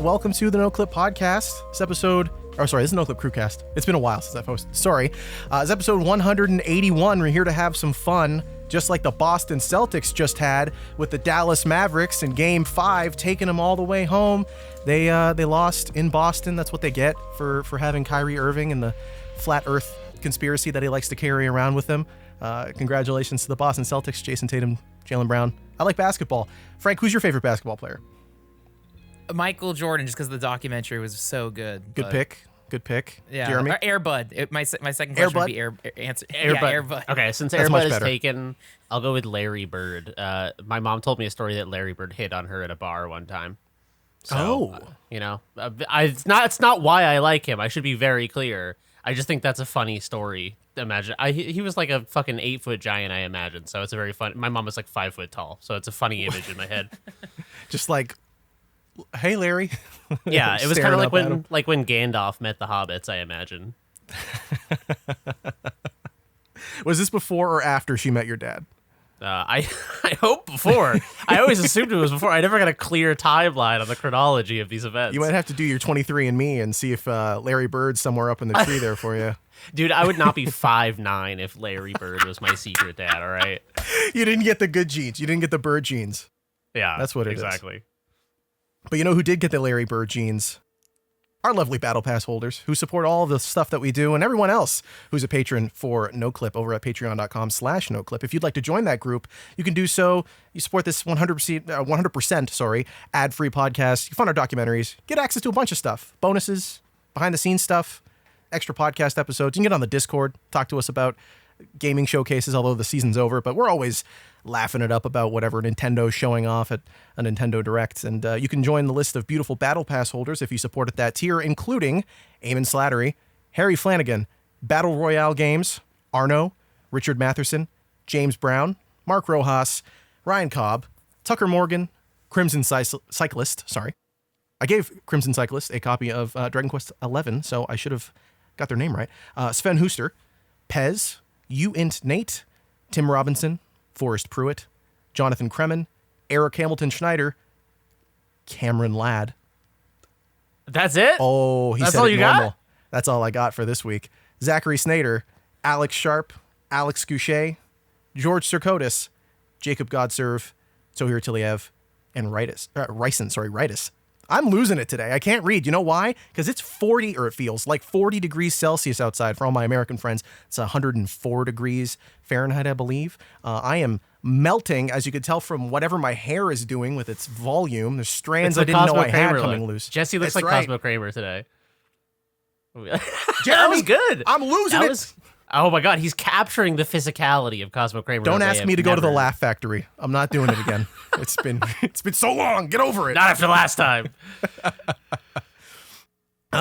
Welcome to the Noclip podcast. This is the Noclip Crewcast. It's been a while since I posted. Sorry. It's episode 181. We're here to have some fun, just like the Boston Celtics just had with the Dallas Mavericks in Game 5, taking them all the way home. They lost in Boston. That's what they get for having Kyrie Irving and the flat Earth conspiracy that he likes to carry around with him. Congratulations to the Boston Celtics, Jason Tatum, Jaylen Brown. I like basketball. Frank, who's your favorite basketball player? Michael Jordan, just because the documentary was so good. Good pick. Yeah. Jeremy? Air Bud. My second question would be Air Bud. Okay, since Air Bud is taken, I'll go with Larry Bird. My mom told me a story that Larry Bird hit on her at a bar one time. So, it's not why I like him. I should be very clear. I just think that's a funny story. Imagine he was like a fucking 8-foot giant, I imagine. So it's a very fun. My mom was like 5 foot tall, so it's a funny image in my head. Just like, hey, Larry. Yeah, it was kind of like when Gandalf met the hobbits, I imagine. Was this before or after she met your dad? I hope before. I always assumed it was before. I never got a clear timeline on the chronology of these events. You might have to do your 23andMe and see if Larry Bird's somewhere up in the tree there for you. Dude, I would not be 5'9" if Larry Bird was my secret dad, all right? You didn't get the good genes. You didn't get the Bird genes. Yeah, that's what it is. Exactly. But you know who did get the Larry Bird genes? Our lovely Battle Pass holders who support all of the stuff that we do, and everyone else who's a patron for Noclip over at patreon.com/Noclip. If you'd like to join that group, you can do so. You support this 100% ad-free podcast. You fund our documentaries, get access to a bunch of stuff, bonuses, behind-the-scenes stuff, extra podcast episodes. You can get on the Discord, talk to us about gaming showcases, although the season's over, but we're always laughing it up about whatever Nintendo's showing off at a Nintendo Direct. And you can join the list of beautiful Battle Pass holders if you support at that tier, including Eamon Slattery, Harry Flanagan, Battle Royale Games, Arno, Richard Matherson, James Brown, Mark Rojas, Ryan Cobb, Tucker Morgan, Crimson Cyclist, sorry. I gave Crimson Cyclist a copy of Dragon Quest XI, so I should have got their name right. Sven Huster, Pez, Uint Nate, Tim Robinson, Forrest Pruitt, Jonathan Kremen, Eric Hamilton Schneider, Cameron Ladd. That's it? Oh, he That's said all it you normal. got? That's all I got for this week. Zachary Snader, Alex Sharp, Alex Goucher, George Sirkotis, Jacob Godserve, Tohir Tiliev, and Ritus. I'm losing it today. I can't read. You know why? Because it's 40, or it feels like 40 degrees Celsius outside for all my American friends. It's 104 degrees Fahrenheit, I believe. I am melting, as you could tell from whatever my hair is doing with its volume. There's strands I didn't know I had coming loose. Jesse looks That's like right. Cosmo Kramer today. Jeremy, that was good. I'm losing it. Oh my God, he's capturing the physicality of Cosmo Kramer. Don't ask me to go to the Laugh Factory. I'm not doing it again. It's been so long. Get over it. Not after last time.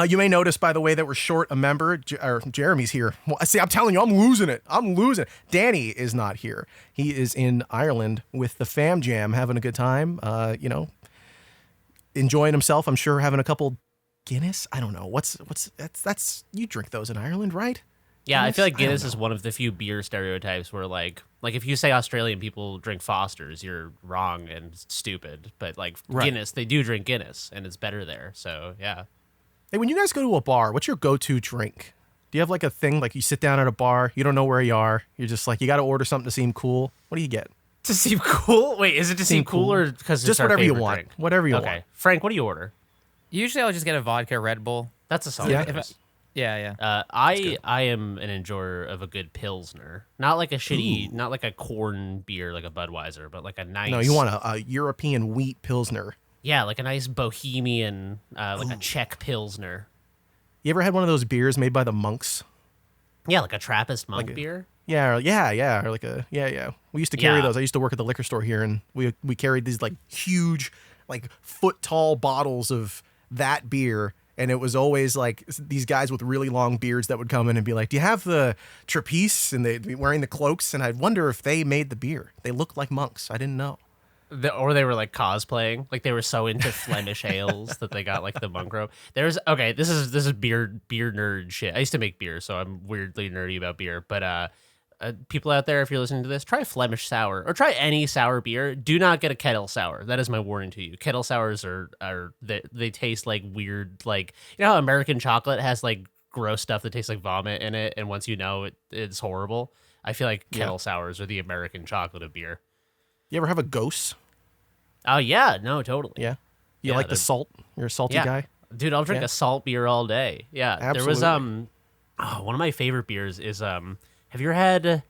You may notice, by the way, that we're short a member. Jeremy's here. Well, see, I'm telling you, I'm losing it. Danny is not here. He is in Ireland with the Fam Jam, having a good time. Enjoying himself. I'm sure having a couple Guinness. I don't know. That's you drink those in Ireland, right? Yeah, I feel like Guinness is one of the few beer stereotypes where, like if you say Australian people drink Foster's, you're wrong and stupid. But, right. Guinness, they do drink Guinness, and it's better there. So, yeah. Hey, when you guys go to a bar, what's your go-to drink? Do you have, like, a thing, like you sit down at a bar, you don't know where you are, you're just like, you got to order something to seem cool? What do you get? To seem cool? Wait, is it to seem cool or because it's just our whatever you favorite want. drink? Whatever you want. Okay. Frank, what do you order? Usually I'll just get a vodka Red Bull. That's a solid choice. Yeah. I am an enjoyer of a good Pilsner. Not like a shitty, not like a corn beer like a Budweiser, but like a nice... No, you want a European wheat Pilsner. Yeah, like a nice bohemian, like a Czech Pilsner. You ever had one of those beers made by the monks? Yeah, like a Trappist monk beer. Yeah. Or like a, yeah. We used to carry those. I used to work at the liquor store here, and we carried these like huge like foot tall bottles of that beer. And it was always like these guys with really long beards that would come in and be like, do you have the trapeze? And they'd be wearing the cloaks. And I'd wonder if they made the beer. They looked like monks. I didn't know. Or they were like cosplaying, like they were so into Flemish ales that they got like the monk robe. This is beer nerd shit. I used to make beer, so I'm weirdly nerdy about beer. But people out there, if you're listening to this, try Flemish sour or try any sour beer. Do not get a kettle sour. That is my warning to you. Kettle sours are they taste like weird, like, you know how American chocolate has like gross stuff that tastes like vomit in it, and once you know it's horrible. I feel like kettle sours are the American chocolate of beer. You ever have a Ghost? Oh yeah, no, totally. Yeah. You like the salt? You're a salty guy? Dude, I'll drink a salt beer all day. Yeah. Absolutely. There was one of my favorite beers is have you ever had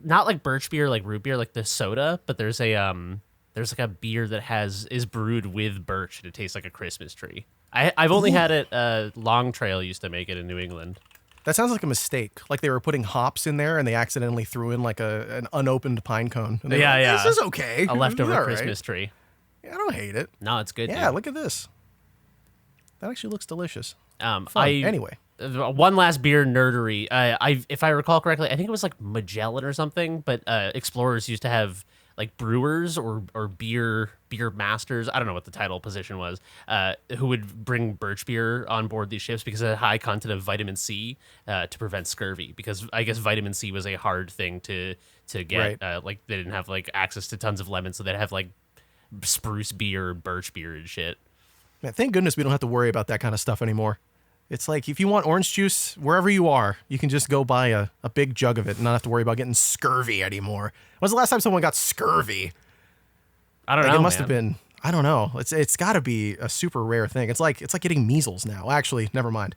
not like birch beer, like root beer, like the soda, but there's like a beer that is brewed with birch and it tastes like a Christmas tree. I've only had it Long Trail used to make it in New England. That sounds like a mistake. Like they were putting hops in there and they accidentally threw in like an unopened pine cone. And Yeah, like, yeah. This is okay. A leftover All Christmas right. tree. Yeah, I don't hate it. No, it's good. Yeah, dude. look at this. That actually looks delicious. Fun. Anyway. One last beer nerdery. If I recall correctly, I think it was like Magellan or something. But explorers used to have like brewers or beer masters. I don't know what the title position was. Who would bring birch beer on board these ships because it had high content of vitamin C to prevent scurvy. Because I guess vitamin C was a hard thing to get. Right. Like they didn't have like access to tons of lemons, so they'd have like spruce beer, birch beer, and shit. Man, thank goodness we don't have to worry about that kind of stuff anymore. It's like if you want orange juice, wherever you are, you can just go buy a big jug of it and not have to worry about getting scurvy anymore. When's the last time someone got scurvy? I don't know. It must have been, I don't know. It's got to be a super rare thing. It's like getting measles now. Actually, never mind.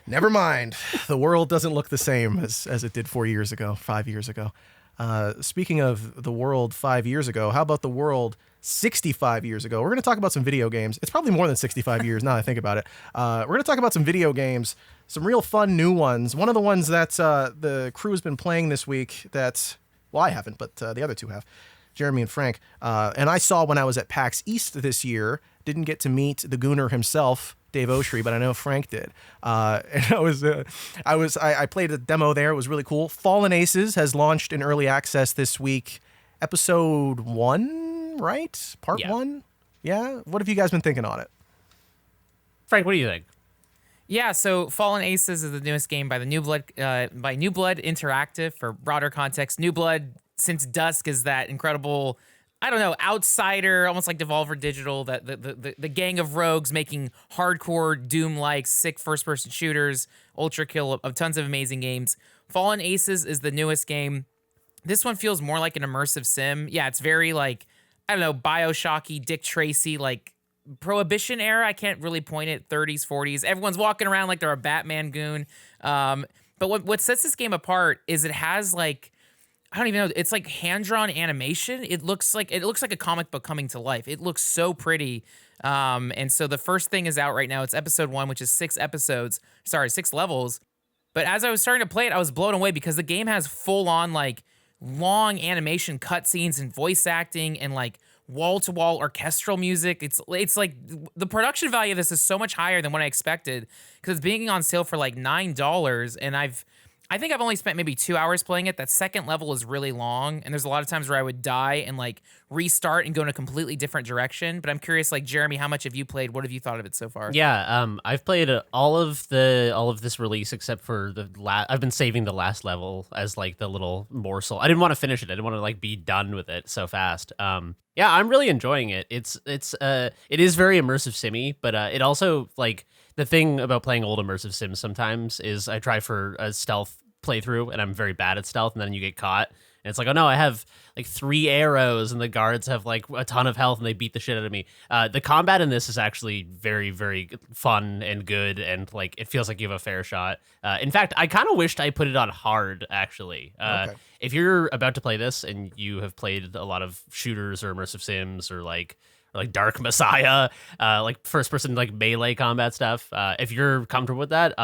Never mind. The world doesn't look the same as it did 4 years ago, 5 years ago. Speaking of the world 5 years ago, how about the world 65 years ago? We're going to talk about some video games. It's probably more than 65 years now that I think about it. We're going to talk about some video games, some real fun new ones. One of the ones that the crew has been playing this week well, I haven't, but the other two have, Jeremy and Frank. And I saw when I was at PAX East this year, didn't get to meet the Gooner himself, Dave Oshry, but I know Frank did. And I played a demo there. It was really cool. Fallen Aces has launched in early access this week. Episode 1, right? Part 1? Yeah. What have you guys been thinking on it? Frank, what do you think? Yeah, so Fallen Aces is the newest game by New Blood Interactive. For broader context, New Blood Since Dusk is that incredible, I don't know, outsider, almost like Devolver Digital, that the gang of rogues making hardcore Doom-like sick first-person shooters, ultra kill of tons of amazing games. Fallen Aces is the newest game. This one feels more like an immersive sim. Yeah, it's very like, I don't know, BioShocky, Dick Tracy, like Prohibition era. I can't really point it, 30s, 40s. Everyone's walking around like they're a Batman goon. But what sets this game apart is it has like, I don't even know, it's like hand-drawn animation. It looks like a comic book coming to life. It looks so pretty. And so the first thing is out right now. It's episode 1, which is 6 levels. But as I was starting to play it, I was blown away because the game has full-on like long animation cutscenes and voice acting and like wall-to-wall orchestral music. It's like the production value of this is so much higher than what I expected because it's being on sale for like $9, and I think I've only spent maybe 2 hours playing it. That second level is really long, and there's a lot of times where I would die and like restart and go in a completely different direction. But I'm curious, like Jeremy, how much have you played? What have you thought of it so far? Yeah, I've played all of this release except for I've been saving the last level as like the little morsel. I didn't want to finish it. I didn't want to like be done with it so fast. Yeah, I'm really enjoying it. It is very immersive simmy, but it also like the thing about playing old immersive sims sometimes is I try for a stealth playthrough and I'm very bad at stealth, and then you get caught and it's like, oh no, I have like 3 arrows and the guards have like a ton of health and they beat the shit out of me. The combat in this is actually very, very fun and good, and like it feels like you have a fair shot. In fact, I kind of wished I put it on hard actually. Okay. If you're about to play this and you have played a lot of shooters or immersive sims or like Dark Messiah, like first person like melee combat stuff, if you're comfortable with that,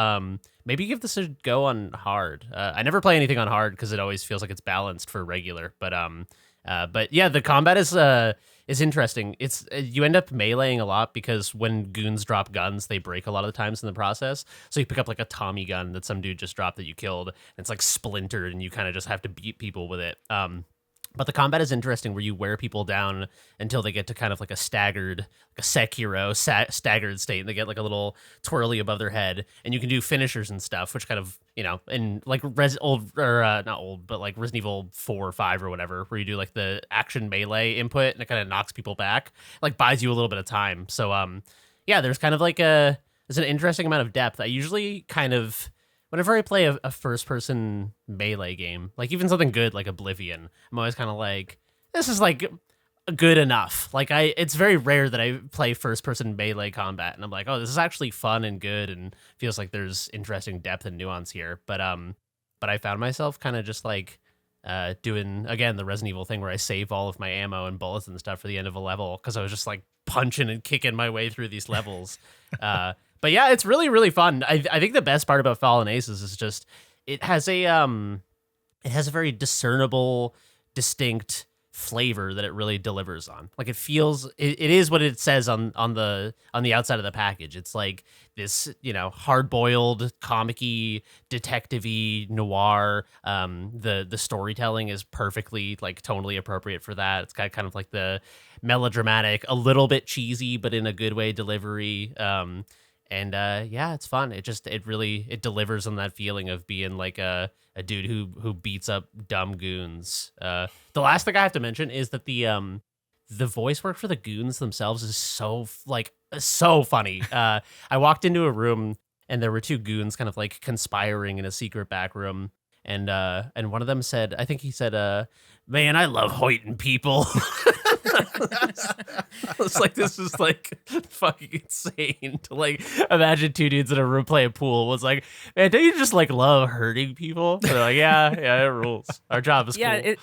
maybe give this a go on hard. I never play anything on hard because it always feels like it's balanced for regular, but But yeah, the combat is interesting. It's you end up meleeing a lot because when goons drop guns, they break a lot of the times in the process. So you pick up like a Tommy gun that some dude just dropped that you killed, and it's like splintered, and you kind of just have to beat people with it. But the combat is interesting where you wear people down until they get to kind of like a staggered, like a Sekiro staggered state, and they get like a little twirly above their head, and you can do finishers and stuff, which kind of, in like not old, but like Resident Evil 4 or 5 or whatever, where you do like the action melee input and it kind of knocks people back, like buys you a little bit of time. So yeah, there's kind of like there's an interesting amount of depth. I usually kind of, whenever I play a first-person melee game, like even something good like Oblivion, I'm always kind of like, this is like good enough. Like it's very rare that I play first-person melee combat, and I'm like, oh, this is actually fun and good, and feels like there's interesting depth and nuance here. But I found myself kind of just like doing again the Resident Evil thing where I save all of my ammo and bullets and stuff for the end of a level because I was just like punching and kicking my way through these levels. But yeah, it's really, really fun. I think the best part about Fallen Aces is just it has a very discernible, distinct flavor that it really delivers on. Like it is what it says on the outside of the package. It's like this, hard-boiled, comic-y, detective-y noir. The storytelling is perfectly like tonally appropriate for that. It's got kind of like the melodramatic, a little bit cheesy, but in a good way delivery. And yeah, it's fun. It really delivers on that feeling of being like a dude who beats up dumb goons. The last thing I have to mention is that the voice work for the goons themselves is so funny. I walked into a room and there were two goons kind of like conspiring in a secret back room, and one of them said, I think he said, "Man, I love hoiting people." I was like, this is like fucking insane to like imagine two dudes in a room playing pool. Was like, man, don't you just like love hurting people? And they're like, yeah, it rules. Our job is cool.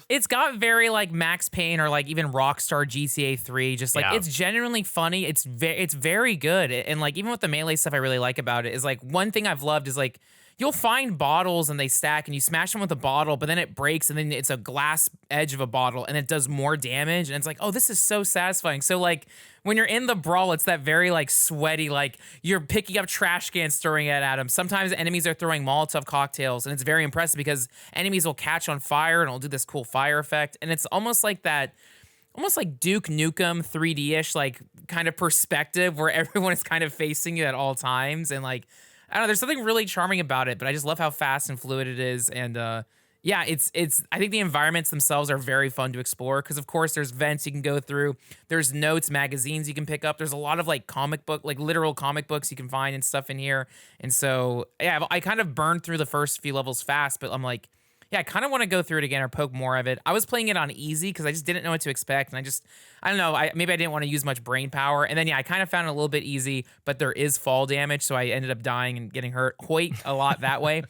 It's got very like Max Payne or like even Rockstar GTA 3. Just like it's genuinely funny. It's very good. And like even with the melee stuff, I really like about it is like one thing I've loved is like you'll find bottles and they stack and you smash them with a bottle, but then it breaks and then it's a glass edge of a bottle and it does more damage. And it's like, oh, this is so satisfying. So like when you're in the brawl, it's that very like sweaty, like you're picking up trash cans, throwing it at them. Sometimes enemies are throwing Molotov cocktails, and it's very impressive because enemies will catch on fire and it'll do this cool fire effect. And it's almost like that, almost like Duke Nukem 3D-ish, like kind of perspective where everyone is kind of facing you at all times. And like, I don't know, there's something really charming about it, but I just love how fast and fluid it is. And yeah, it's I think the environments themselves are very fun to explore because of course there's vents you can go through, there's notes, magazines you can pick up, there's a lot of like comic book, like literal comic books you can find and stuff in here. And so yeah, I kind of burned through the first few levels fast, but I'm like, yeah, I kind of want to go through it again or poke more of it. I was playing it on easy because I just didn't know what to expect. And I don't know, maybe I didn't want to use much brain power. And then, yeah, I kind of found it a little bit easy, but there is fall damage. So I ended up dying and getting hurt quite a lot that way.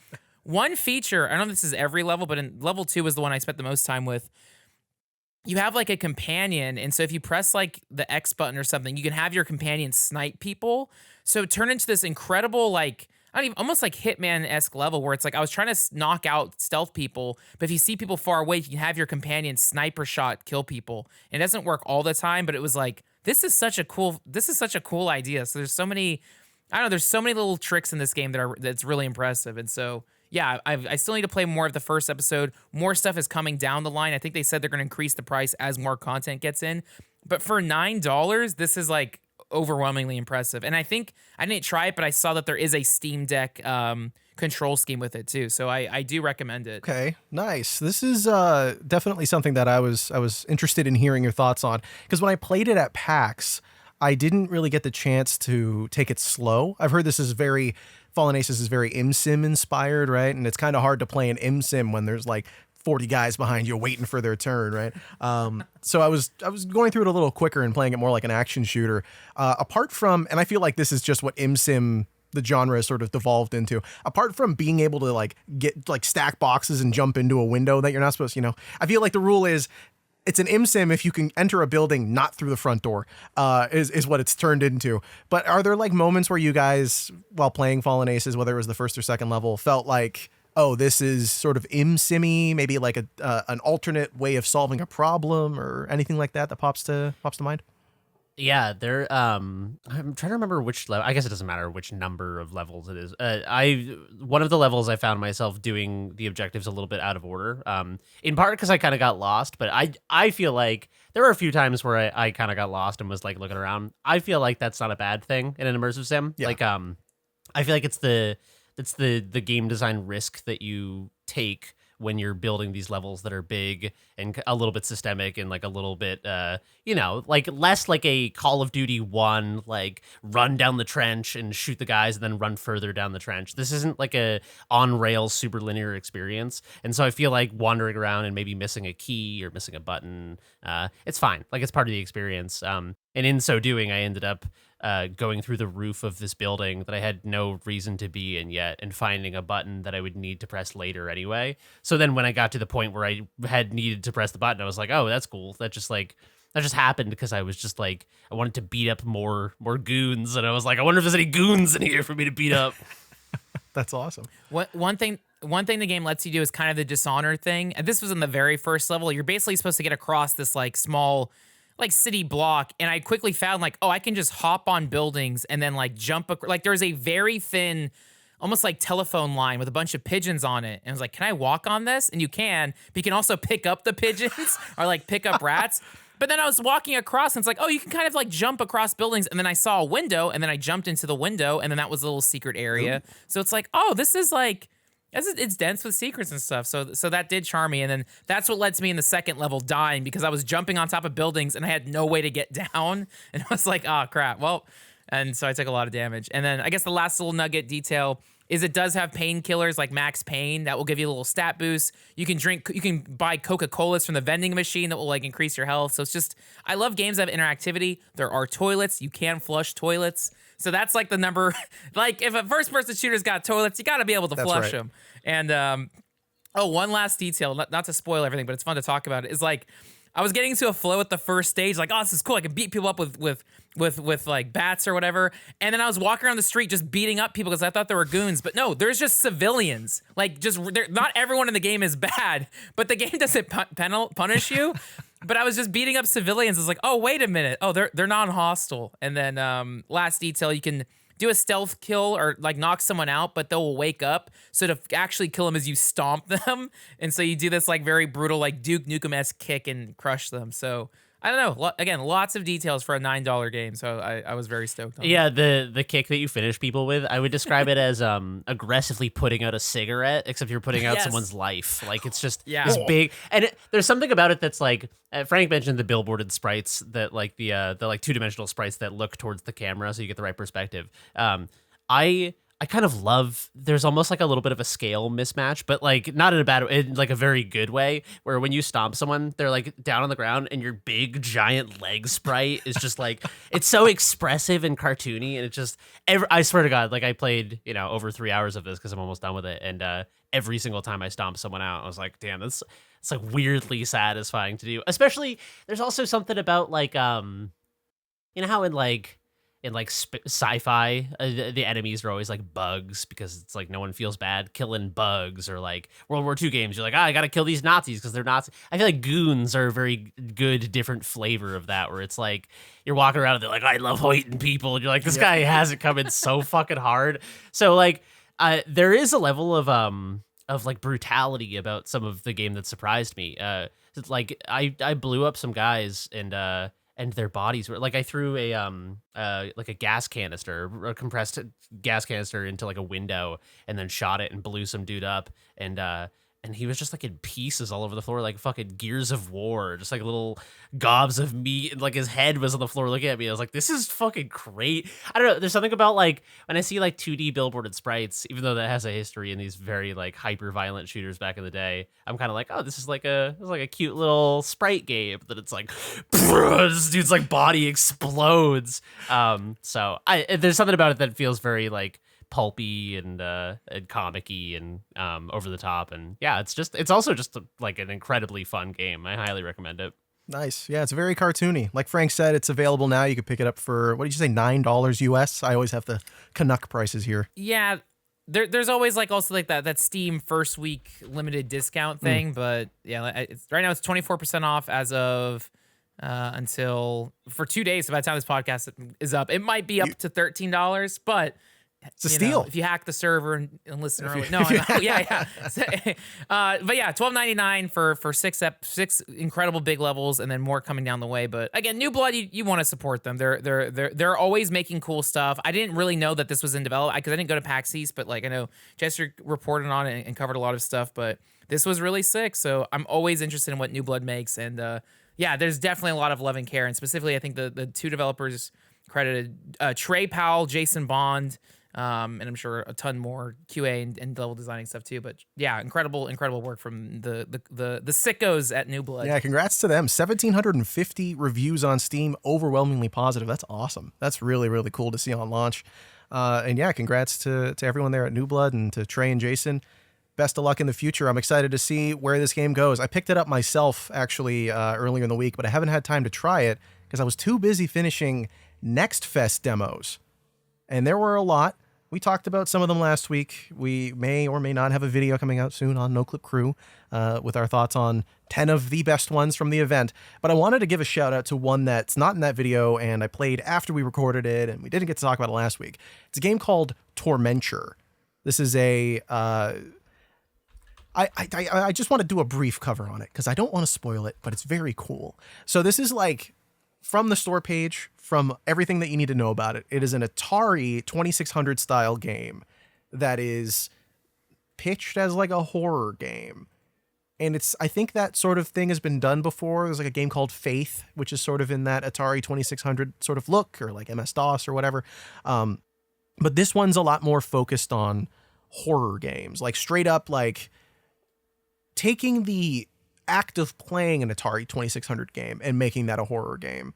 One feature, I don't know if this is every level, but in level 2 was the one I spent the most time with. You have like a companion. And so if you press like the X button or something, you can have your companion snipe people. So it turned into this incredible, like, I don't even, almost like Hitman-esque level where it's like I was trying to knock out stealth people, but if you see people far away, you can have your companion sniper shot kill people. And it doesn't work all the time, but it was like, this is such a cool idea. So there's so many, I don't know, there's so many little tricks in this game that's really impressive. And so yeah, I still need to play more of the first episode. More stuff is coming down the line. I think they said they're going to increase the price as more content gets in. But for $9, this is like overwhelmingly impressive. And I think I didn't try it, but I saw that there is a Steam Deck control scheme with it too. So I do recommend it. Okay, nice. This is definitely something that I was interested in hearing your thoughts on, because when I played it at PAX, I didn't really get the chance to take it slow. I've heard this is Fallen Aces is very ImSim inspired, right? And it's kind of hard to play an ImSim when there's like 40 guys behind you waiting for their turn, right? So I was going through it a little quicker and playing it more like an action shooter. Apart from, and I feel like this is just what ImSim, the genre, has sort of devolved into. Apart from being able to like get like stack boxes and jump into a window that you're not supposed to, I feel like the rule is it's an ImSim if you can enter a building not through the front door, is what it's turned into. But are there like moments where you guys, while playing Fallen Aces, whether it was the first or second level, felt like, oh, this is sort of imsimmy, maybe like an alternate way of solving a problem or anything like that pops to mind? Yeah, there. I'm trying to remember which level. I guess it doesn't matter which number of levels it is. One of the levels I found myself doing the objectives a little bit out of order. In part because I kind of got lost, but I feel like there were a few times where I kind of got lost and was like looking around. I feel like that's not a bad thing in an immersive sim. Yeah. Like I feel like it's the game design risk that you take when you're building these levels that are big and a little bit systemic and like a little bit, like less like a Call of Duty 1, like run down the trench and shoot the guys and then run further down the trench. This isn't like a on rails super linear experience. And so I feel like wandering around and maybe missing a key or missing a button, it's fine. Like it's part of the experience. And in so doing, I ended up going through the roof of this building that I had no reason to be in yet and finding a button that I would need to press later anyway. So then when I got to the point where I had needed to press the button, I was like, oh, that's cool. That just happened because I was just like, I wanted to beat up more goons. And I was like, I wonder if there's any goons in here for me to beat up. That's awesome. One thing the game lets you do is kind of the dishonor thing. And this was in the very first level. You're basically supposed to get across this like small like city block, and I quickly found like, oh, I can just hop on buildings and then like jump like there's a very thin almost like telephone line with a bunch of pigeons on it, and I was like, can I walk on this? And you can, but you can also pick up the pigeons or like pick up rats. But then I was walking across and it's like, oh, you can kind of like jump across buildings, and then I saw a window and then I jumped into the window, and then that was a little secret area. Ooh. So it's like, oh, this is like it's dense with secrets and stuff. So that did charm me. And then that's what led to me in the second level dying, because I was jumping on top of buildings and I had no way to get down. And I was like, oh, crap. Well, and so I took a lot of damage. And then I guess the last little nugget detail is it does have painkillers like Max Pain that will give you a little stat boost. You can buy Coca-Colas from the vending machine that will like increase your health. So it's just, I love games that have interactivity. There are toilets. You can flush toilets. So that's like the number, like if a first-person shooter's got toilets, you got to be able to flush them. And one last detail, not to spoil everything, but it's fun to talk about it, is like I was getting into a flow at the first stage, like, oh, this is cool. I can beat people up with like bats or whatever. And then I was walking around the street just beating up people because I thought there were goons. But no, there's just civilians. Like, not everyone in the game is bad, but the game doesn't punish you. But I was just beating up civilians. It's like, oh, wait a minute. Oh, they're non-hostile. And then last detail, you can do a stealth kill or like knock someone out, but they'll wake up. So to actually kill them is you stomp them. And so you do this like very brutal, like Duke Nukem-esque kick and crush them. So I don't know. Again, lots of details for a $9 game. So I was very stoked on it. Yeah, the kick that you finish people with, I would describe it as aggressively putting out a cigarette, except you're putting out someone's life. Like it's just this big, and there's something about it that's like, Frank mentioned the billboarded sprites that like the like 2-dimensional sprites that look towards the camera so you get the right perspective. I kind of love, there's almost like a little bit of a scale mismatch, but like not in a bad way, in like a very good way, where when you stomp someone, they're like down on the ground and your big giant leg sprite is just like, it's so expressive and cartoony. And it just, I swear to God, like I played, over 3 hours of this because I'm almost done with it. And every single time I stomped someone out, I was like, damn, it's like weirdly satisfying to do. Especially, there's also something about like, how in sci-fi, the enemies are always like bugs because it's like no one feels bad killing bugs, or like World War II games, you're like, I gotta kill these Nazis because they're Nazis. I feel like goons are a very good different flavor of that, where it's like you're walking around and they're like, I love hating people, and you're like, this guy has it coming so fucking hard. So like there is a level of like brutality about some of the game that surprised me. Like I blew up some guys and their bodies were like, I threw like a gas canister, a compressed gas canister into like a window and then shot it and blew some dude up. And he was just like in pieces all over the floor, like fucking Gears of War, just like little gobs of meat. And like his head was on the floor looking at me. I was like, this is fucking great. I don't know. There's something about like when I see like 2D billboarded sprites, even though that has a history in these very like hyper violent shooters back in the day, I'm kind of like, oh, this is like a cute little sprite game that it's like, this dude's like body explodes. So there's something about it that feels very like pulpy and comic-y and over the top, and yeah, it's also just like an incredibly fun game. I highly recommend it. Nice. Yeah, it's very cartoony. Like Frank said, it's available now. You can pick it up for, what did you say, $9 US? I always have the Canuck prices here. Yeah, there's always like also like that Steam first week limited discount thing, but yeah, right now it's 24% off as of until for 2 days. So by the time this podcast is up, it might be up to $13, but it's a steal if you hack the server and listen early. No, yeah. But yeah, $12.99 for six incredible big levels, and then more coming down the way. But again, New Blood, you want to support them. They're always making cool stuff. I didn't really know that this was in development because I didn't go to PAX East, but like I know Jester reported on it and covered a lot of stuff. But this was really sick, so I'm always interested in what New Blood makes. And yeah, there's definitely a lot of love and care, and specifically, I think the two developers credited Trey Powell, Jason Bond. And I'm sure a ton more QA and level designing stuff too. But yeah, incredible work from the sickos at New Blood. Yeah, congrats to them. 1,750 reviews on Steam, overwhelmingly positive. That's awesome. That's really, really cool to see on launch. And yeah, congrats to everyone there at New Blood and to Trey and Jason. Best of luck in the future. I'm excited to see where this game goes. I picked it up myself actually earlier in the week, but I haven't had time to try it because I was too busy finishing Next Fest demos. And there were a lot. We talked about some of them last week. We may or may not have a video coming out soon on Noclip Crew with our thoughts on 10 of the best ones from the event. But I wanted to give a shout out to one that's not in that video and I played after we recorded it and we didn't get to talk about it last week. It's a game called Tormenture. This is a... I just want to do a brief cover on it because I don't want to spoil it, but it's very cool. So this is like from the store page, from everything that you need to know about it. It is an Atari 2600 style game that is pitched as like a horror game. And I think that sort of thing has been done before. There's like a game called Faith, which is sort of in that Atari 2600 sort of look, or like MS-DOS or whatever. But this one's a lot more focused on horror games, like straight up like taking the act of playing an Atari 2600 game and making that a horror game.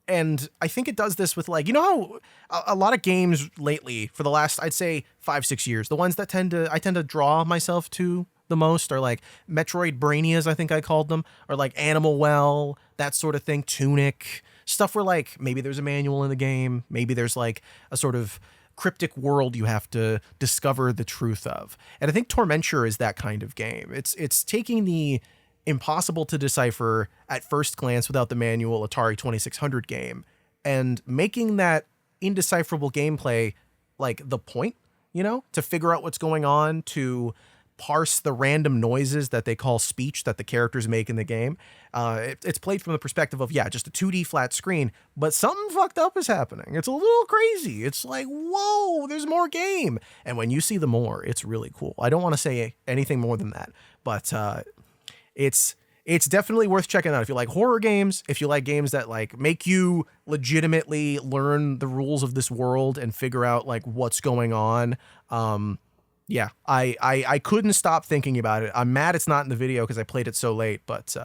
And I think it does this with like, you know how a lot of games lately for the last, I'd say 5-6 years, the ones that I tend to draw myself to the most are like Metroid Brainias, I think I called them, or like Animal Well, that sort of thing, Tunic, stuff where like maybe there's a manual in the game, maybe there's like a sort of cryptic world you have to discover the truth of. And I think Tormenture is that kind of game. It's taking the impossible to decipher at first glance without the manual Atari 2600 game and making that indecipherable gameplay like the point, you know, to figure out what's going on, to parse the random noises that they call speech that the characters make in the game. It's played from the perspective of, yeah, just a 2D flat screen, but something fucked up is happening. It's a little crazy. It's like, whoa, there's more game. And when you see the more, it's really cool. I don't want to say anything more than that, but it's definitely worth checking out if you like horror games, if you like games that like make you legitimately learn the rules of this world and figure out like what's going on. Yeah, I couldn't stop thinking about it. I'm mad it's not in the video because I played it so late, but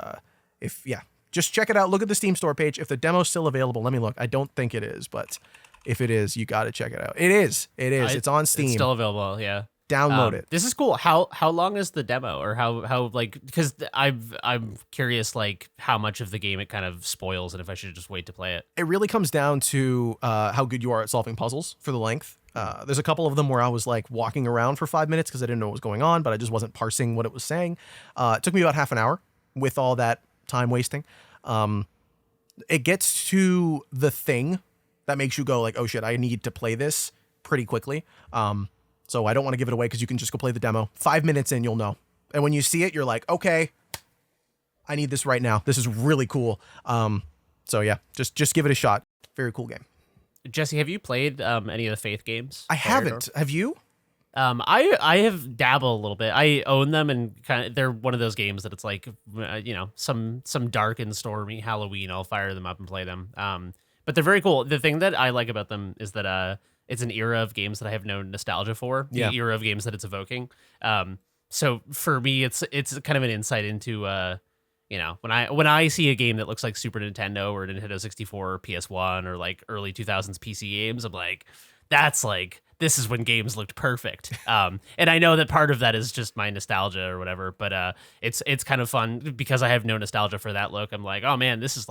just check it out. Look at the Steam store page. If the demo's still available, let me look. I don't think it is, but if it is, you got to check it out. It is. It's on Steam. It's still available, yeah. Download it. This is cool. How long is the demo, or how like, because I'm curious like how much of the game it kind of spoils and if I should just wait to play it. It really comes down to how good you are at solving puzzles for the length. There's a couple of them where I was like walking around for 5 minutes because I didn't know what was going on, but I just wasn't parsing what it was saying. It took me about half an hour with all that time wasting. It gets to the thing that makes you go like, oh shit, I need to play this pretty quickly. So I don't want to give it away because you can just go play the demo. 5 minutes in, you'll know. And when you see it, you're like, okay, I need this right now. This is really cool. So yeah, just give it a shot. Very cool game. Jesse, have you played any of the Faith games? I haven't. Have you? I have dabbled a little bit. I own them, and kind of they're one of those games that it's like, some dark and stormy Halloween. I'll fire them up and play them. But they're very cool. The thing that I like about them is that it's an era of games that I have no nostalgia for. The era of games that it's evoking. So for me, it's kind of an insight into when I see a game that looks like Super Nintendo or Nintendo 64 or PS1 or like early 2000s PC games, I'm like, that's like, this is when games looked perfect. And I know that part of that is just my nostalgia or whatever, but it's kind of fun because I have no nostalgia for that look. I'm like, oh man, this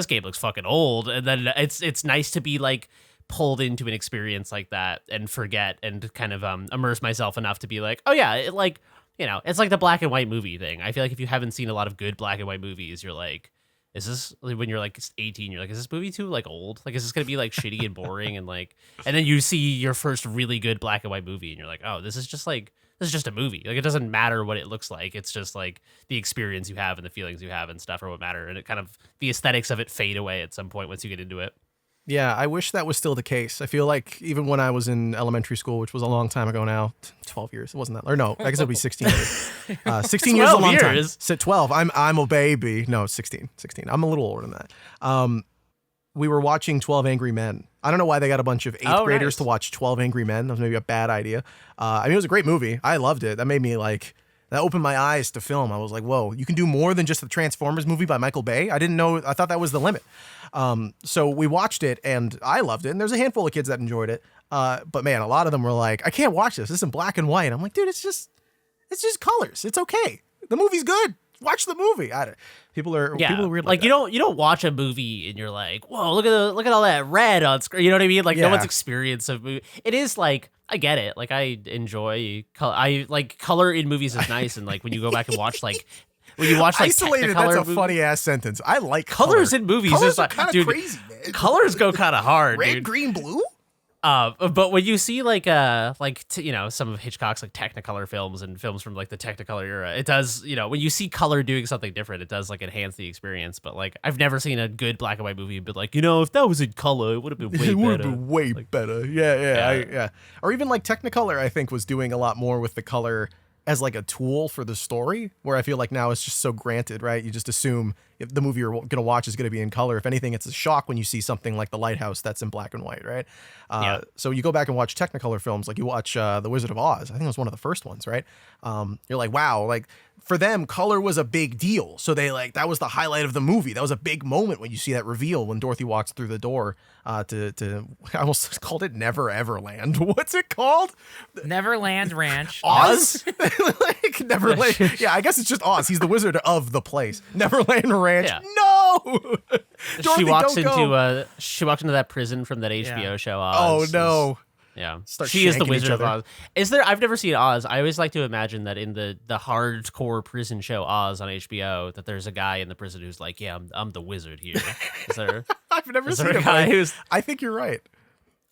game looks fucking old. And then it's nice to be like pulled into an experience like that and forget and kind of immerse myself enough to be like, oh yeah, it's like the black and white movie thing. I feel like if you haven't seen a lot of good black and white movies, you're like, is this, when you're like 18, you're like, is this movie too like old? Like, is this gonna be like shitty and boring and like, and then you see your first really good black and white movie and you're like, oh, this is just a movie. Like, it doesn't matter what it looks like. It's just like the experience you have and the feelings you have and stuff are what matter. And it kind of, the aesthetics of it fade away at some point once you get into it. Yeah, I wish that was still the case. I feel like even when I was in elementary school, which was a long time ago now, 12 years, it wasn't that, or no, I guess it'll be 16 years. 16 years is a long time. So 12, I'm a baby. No, 16. I'm a little older than that. We were watching 12 Angry Men. I don't know why they got a bunch of 8th graders to watch 12 Angry Men. That was maybe a bad idea. I mean, it was a great movie. I loved it. That made me like, that opened my eyes to film. I was like, whoa, you can do more than just the Transformers movie by Michael Bay. I didn't know, I thought that was the limit. So we watched it and I loved it. And there's a handful of kids that enjoyed it. But man, a lot of them were like, I can't watch this. This is in black and white. I'm like, dude, it's just colors. It's okay. The movie's good. Watch the movie. People are weird. Like you don't watch a movie and you're like, whoa, look at all that red on screen. You know what I mean? Like no one's experience of movie. It is like, I get it. Like I enjoy color. I like color in movies is nice. And like when you go back and watch like, when you watch like isolated, that's a funny ass sentence. I like colors in movies. Colors is like, kind of crazy, man. Colors go kind of hard. Red, dude. green, blue. But when you see some of Hitchcock's like Technicolor films and films from like the Technicolor era, it does, when you see color doing something different, it does like enhance the experience. But like, I've never seen a good black and white movie, but like, if that was in color, it would have been way better. It would have been way better. Yeah. Or even like Technicolor, I think was doing a lot more with the color as like a tool for the story, where I feel like now it's just so granted, right? You just assume if the movie you're going to watch is going to be in color. If anything, it's a shock when you see something like The Lighthouse that's in black and white, right? So you go back and watch Technicolor films, like you watch The Wizard of Oz. I think it was one of the first ones, right? You're like, wow, like for them, color was a big deal. So they that was the highlight of the movie. That was a big moment when you see that reveal when Dorothy walks through the door to I almost called it Never Everland. What's it called? Neverland Ranch. Oz? Like Neverland. Yeah, I guess it's just Oz. He's the wizard of the place. Neverland Ranch. Yeah. No. Dorothy, she walks into that prison from that HBO show Oz. Oh no. Yeah, she is the Wizard of Oz. Is there? I've never seen Oz. I always like to imagine that in the hardcore prison show Oz on HBO, that there's a guy in the prison who's like, yeah, I'm the wizard here. Is there? I've never seen a guy who's. I think you're right.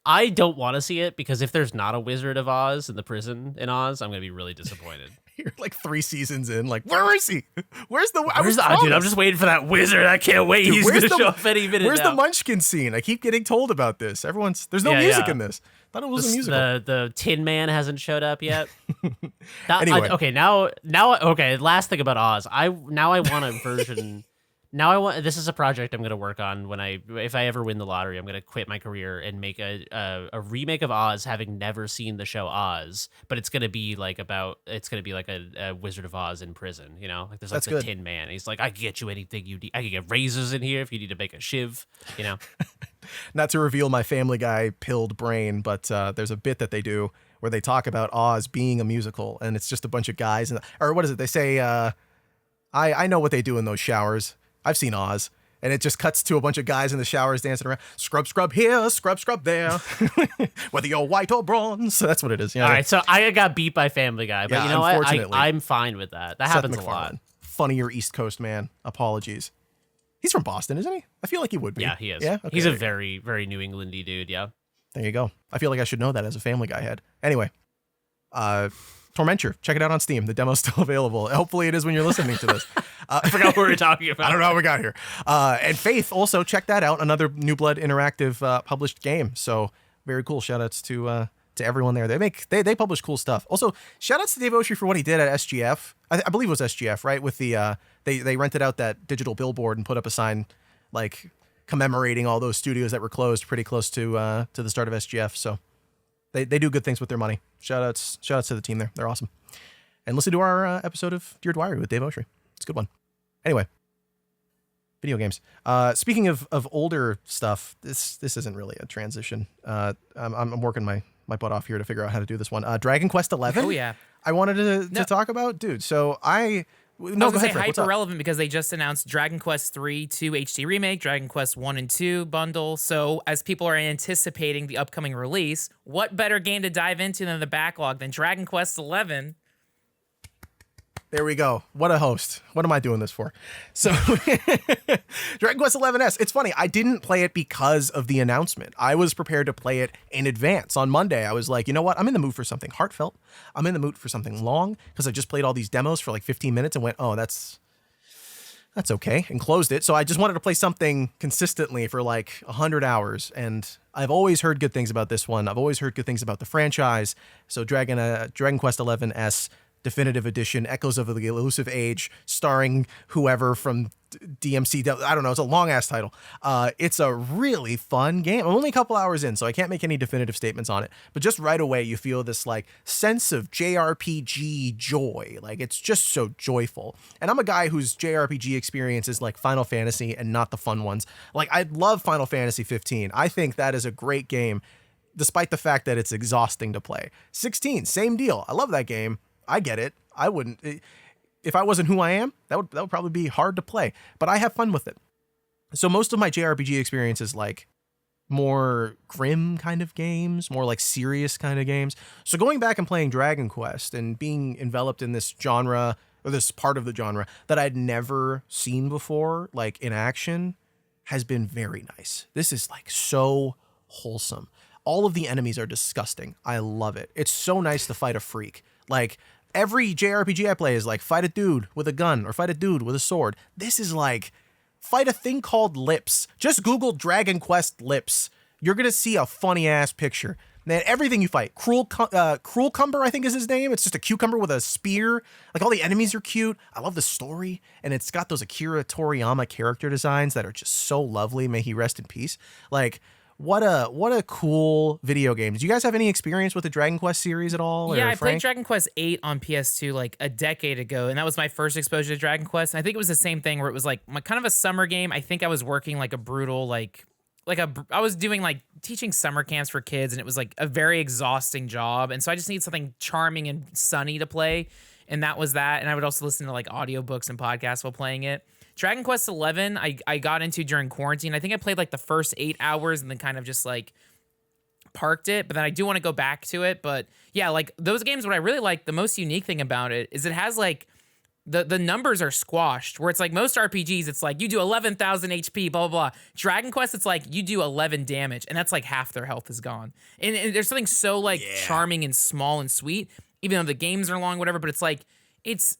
I don't want to see it because if there's not a Wizard of Oz in the prison in Oz, I'm gonna be really disappointed. You're like 3 seasons in, like, where is he? Where's the? Dude, I'm just waiting for that wizard. I can't wait. Dude, he's gonna show up any minute. Where's the Munchkin scene? I keep getting told about this. There's no music in this. Thought it was a musical. The Tin Man hasn't showed up yet. Anyway. Okay, last thing about Oz. I want a version. This is a project I'm going to work on if I ever win the lottery. I'm going to quit my career and make a remake of Oz, having never seen the show Oz, but it's going to be like a Wizard of Oz in prison, like there's like the Tin Man. He's like, I can get you anything you need. I can get razors in here if you need to make a shiv, Not to reveal my Family Guy pilled brain, but there's a bit that they do where they talk about Oz being a musical, and it's just a bunch of guys, or what is it? They say, I know what they do in those showers. I've seen Oz, and it just cuts to a bunch of guys in the showers dancing around. Scrub, scrub here, scrub, scrub there. Whether you're white or bronze. So that's what it is. All right, so I got beat by Family Guy, but you know what? I'm fine with that. That happens a lot. Funnier East Coast man. Apologies. He's from Boston, isn't he? I feel like he would be. Yeah, he is. Yeah? Okay, he's a very, very New Englandy dude, yeah. There you go. I feel like I should know that as a Family Guy head. Anyway, Tormenture. Check it out on Steam. The demo's still available. Hopefully it is when you're listening to this. I forgot what we were talking about. I don't know how we got here. And Faith, also check that out. Another New Blood interactive published game. So very cool. Shout outs to everyone there. They publish cool stuff. Also, shout outs to Dave Oshry for what he did at SGF. I believe it was SGF, right? With the they rented out that digital billboard and put up a sign like commemorating all those studios that were closed pretty close to the start of SGF. So they do good things with their money. Shout outs to the team there. They're awesome. And listen to our episode of Dear Dwyer with Dave Oshry. It's a good one. Anyway, video games. Speaking of older stuff, this isn't really a transition. I'm working my butt off here to figure out how to do this one. Dragon Quest XI. Oh yeah. I wanted to talk about, dude. So I No, I go was gonna ahead, say Frank. What's hyper up? relevant because they just announced Dragon Quest 3 2 HD remake, Dragon Quest 1 and 2 bundle. So as people are anticipating the upcoming release, what better game to dive into than the backlog than Dragon Quest 11? There we go. What a host. What am I doing this for? So, Dragon Quest XI-S. It's funny. I didn't play it because of the announcement. I was prepared to play it in advance. On Monday, I was like, you know what? I'm in the mood for something heartfelt. I'm in the mood for something long because I just played all these demos for like 15 minutes and went, oh, that's okay, and closed it. So I just wanted to play something consistently for like 100 hours. And I've always heard good things about this one. I've always heard good things about the franchise. So Dragon Quest XI-S Definitive Edition, Echoes of the Elusive Age, starring whoever from DMC. I don't know. It's a long ass title. It's a really fun game. I'm only a couple hours in, so I can't make any definitive statements on it. But just right away, you feel this like sense of JRPG joy. Like it's just so joyful. And I'm a guy whose JRPG experience is like Final Fantasy and not the fun ones. Like I love Final Fantasy 15. I think that is a great game, despite the fact that it's exhausting to play. 16, same deal. I love that game. I get it. I wouldn't, if I wasn't who I am, that would probably be hard to play, but I have fun with it. So most of my JRPG experience is like more grim kind of games, more like serious kind of games. So going back and playing Dragon Quest and being enveloped in this genre, or this part of the genre that I'd never seen before, like in action, has been very nice. This is like so wholesome. All of the enemies are disgusting. I love it. It's so nice to fight a freak. Like, every JRPG I play is like, fight a dude with a gun or fight a dude with a sword. This is like, fight a thing called lips. Just Google Dragon Quest lips. You're going to see a funny ass picture. Man, everything you fight. Cruelcumber, I think is his name. It's just a cucumber with a spear. Like, all the enemies are cute. I love the story. And it's got those Akira Toriyama character designs that are just so lovely. May he rest in peace. Like, what a cool video game. Do you guys have any experience with the Dragon Quest series at all? Yeah, or I played Frank? Dragon Quest 8 on PS2 like a decade ago, and that was my first exposure to Dragon Quest. And I think it was the same thing where it was like kind of a summer game. I think I was working like a brutal I was doing like teaching summer camps for kids, and it was like a very exhausting job. And so I just need something charming and sunny to play, and that was that. And I would also listen to like audiobooks and podcasts while playing it. Dragon Quest 11, I got into during quarantine. I think I played like the first 8 hours and then kind of just like parked it. But then I do want to go back to it. But yeah, like those games, what I really like, the most unique thing about it is it has like the numbers are squashed, where it's like most RPGs, it's like you do 11,000 HP, blah, blah, blah. Dragon Quest, it's like you do 11 damage, and that's like half their health is gone. And there's something so like charming and small and sweet, even though the games are long, whatever, but it's like, it's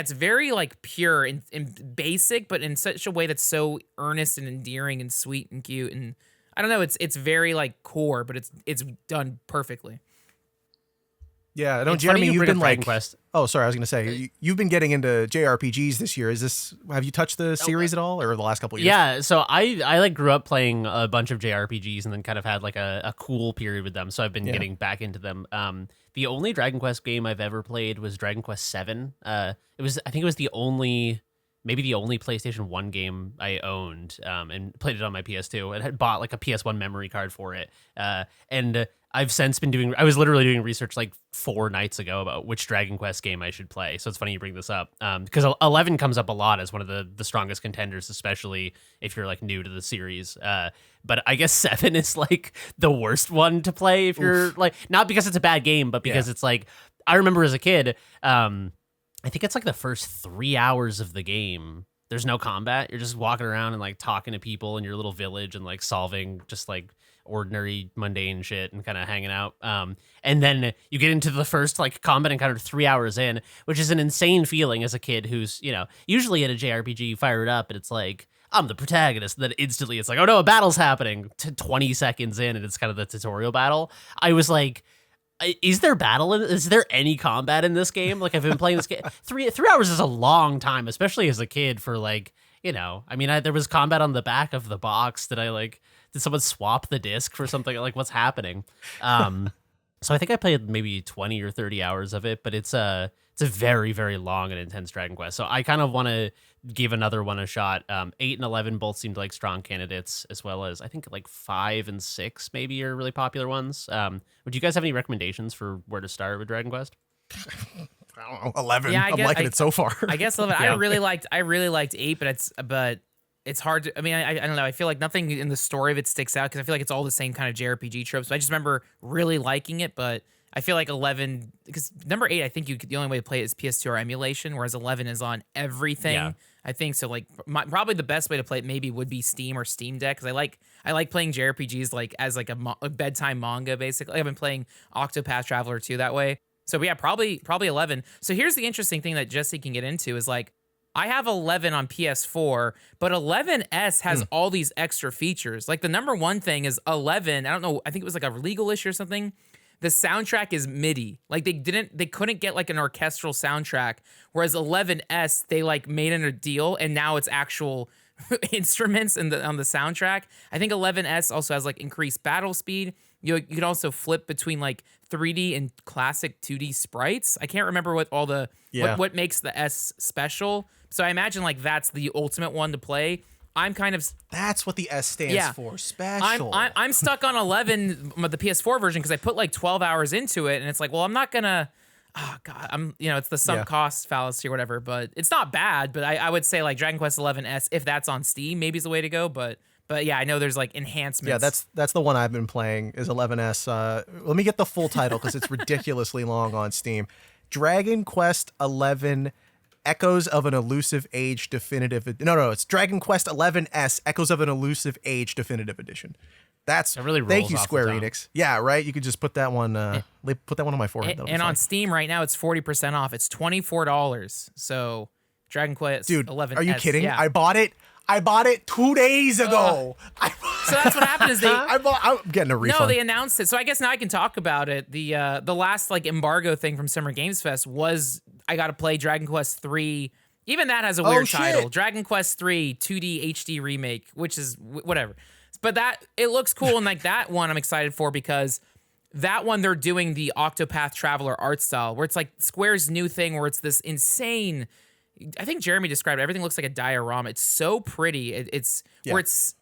very like pure and basic, but in such a way that's so earnest and endearing and sweet and cute. And I don't know, it's very like core, but it's done perfectly. Yeah, I know, It's Jeremy, funny you you've bring been up like, Dragon Quest. oh, sorry, I was going to say, you've been getting into JRPGs this year. Have you touched the series at all, or the last couple of years? Yeah, so I like grew up playing a bunch of JRPGs and then kind of had like a cool period with them. So I've been getting back into them. The only Dragon Quest game I've ever played was Dragon Quest 7. I think it was maybe the only PlayStation 1 game I owned, and played it on my PS2 and had bought like a PS1 memory card for it. And I've since been I was literally doing research like 4 nights ago about which Dragon Quest game I should play. So it's funny you bring this up, because 11 comes up a lot as one of the strongest contenders, especially if you're like new to the series. But I guess 7 is like the worst one to play if you're like, not because it's a bad game, but because it's like, I remember as a kid, I think it's like the first 3 hours of the game, there's no combat. You're just walking around and like talking to people in your little village and like solving just like ordinary mundane shit and kind of hanging out. And then you get into the first like combat encounter 3 hours in, which is an insane feeling as a kid who's, usually at a JRPG, you fire it up and it's like, I'm the protagonist. And then instantly it's like, oh no, a battle's happening. 20 seconds in and it's kind of the tutorial battle. I was like, is there is there any combat in this game? Like, I've been playing this game. 3 hours is a long time, especially as a kid for like, there was combat on the back of the box. Did someone swap the disc for something? Like, what's happening? So I think I played maybe 20 or 30 hours of it, but it's a very, very long and intense Dragon Quest. So I kind of want to give another one a shot. 8 and 11 both seemed like strong candidates, as well as I think like 5 and 6 maybe are really popular ones. Would you guys have any recommendations for where to start with Dragon Quest? I don't know, 11. Yeah, I'm liking it so far. I guess 11. Yeah. I really liked 8, but it's hard to. I mean, I don't know. I feel like nothing in the story of it sticks out because I feel like it's all the same kind of JRPG tropes. So I just remember really liking it, but I feel like 11 because number 8, I think the only way to play it is PS2 or emulation, whereas 11 is on everything. Yeah. I think so. Like probably the best way to play it maybe would be Steam or Steam Deck because I like playing JRPGs like as like a bedtime manga basically. I've been playing Octopath Traveler 2 that way. So yeah, probably 11. So here's the interesting thing that Jesse can get into is like I have 11 on PS4, but 11S has all these extra features. Like the number one thing is 11. I don't know. I think it was like a legal issue or something. The soundtrack is MIDI. Like they couldn't get like an orchestral soundtrack. Whereas 11S, they like made a deal and now it's actual instruments on the soundtrack. I think 11S also has like increased battle speed. You can also flip between like 3D and classic 2D sprites. I can't remember what all the what makes the S special. So I imagine like that's the ultimate one to play. I'm kind of That's what the S stands for. Special. I'm stuck on 11, the PS4 version, because I put like 12 hours into it, and it's like, well, I'm not gonna. Oh God, it's the sunk cost fallacy or whatever. But it's not bad. But I would say like Dragon Quest 11S, if that's on Steam, maybe is the way to go. But yeah, I know there's like enhancements. Yeah, that's the one I've been playing is 11S. Let me get the full title because it's ridiculously long on Steam. Dragon Quest 11. Echoes of an Elusive Age Definitive. No, it's Dragon Quest 11S Echoes of an Elusive Age Definitive Edition. That really rolls thank you, Square Enix. Yeah, right. You could just put that one. Put that one on my forehead. And on Steam right now, it's 40% off. It's $24. So Dragon Quest, dude, 11. Are you kidding? Yeah. I bought it 2 days ago. So that's what happened is I'm getting a refund. No, they announced it. So I guess now I can talk about it. The last like embargo thing from Summer Games Fest was I got to play Dragon Quest 3. Even that has a weird title. Dragon Quest 3 2D HD remake, which is whatever. But that it looks cool and like that one I'm excited for because that one they're doing the Octopath Traveler art style where it's like Square's new thing where it's this insane. I think Jeremy described it. Everything looks like a diorama. It's so pretty. It's where it's.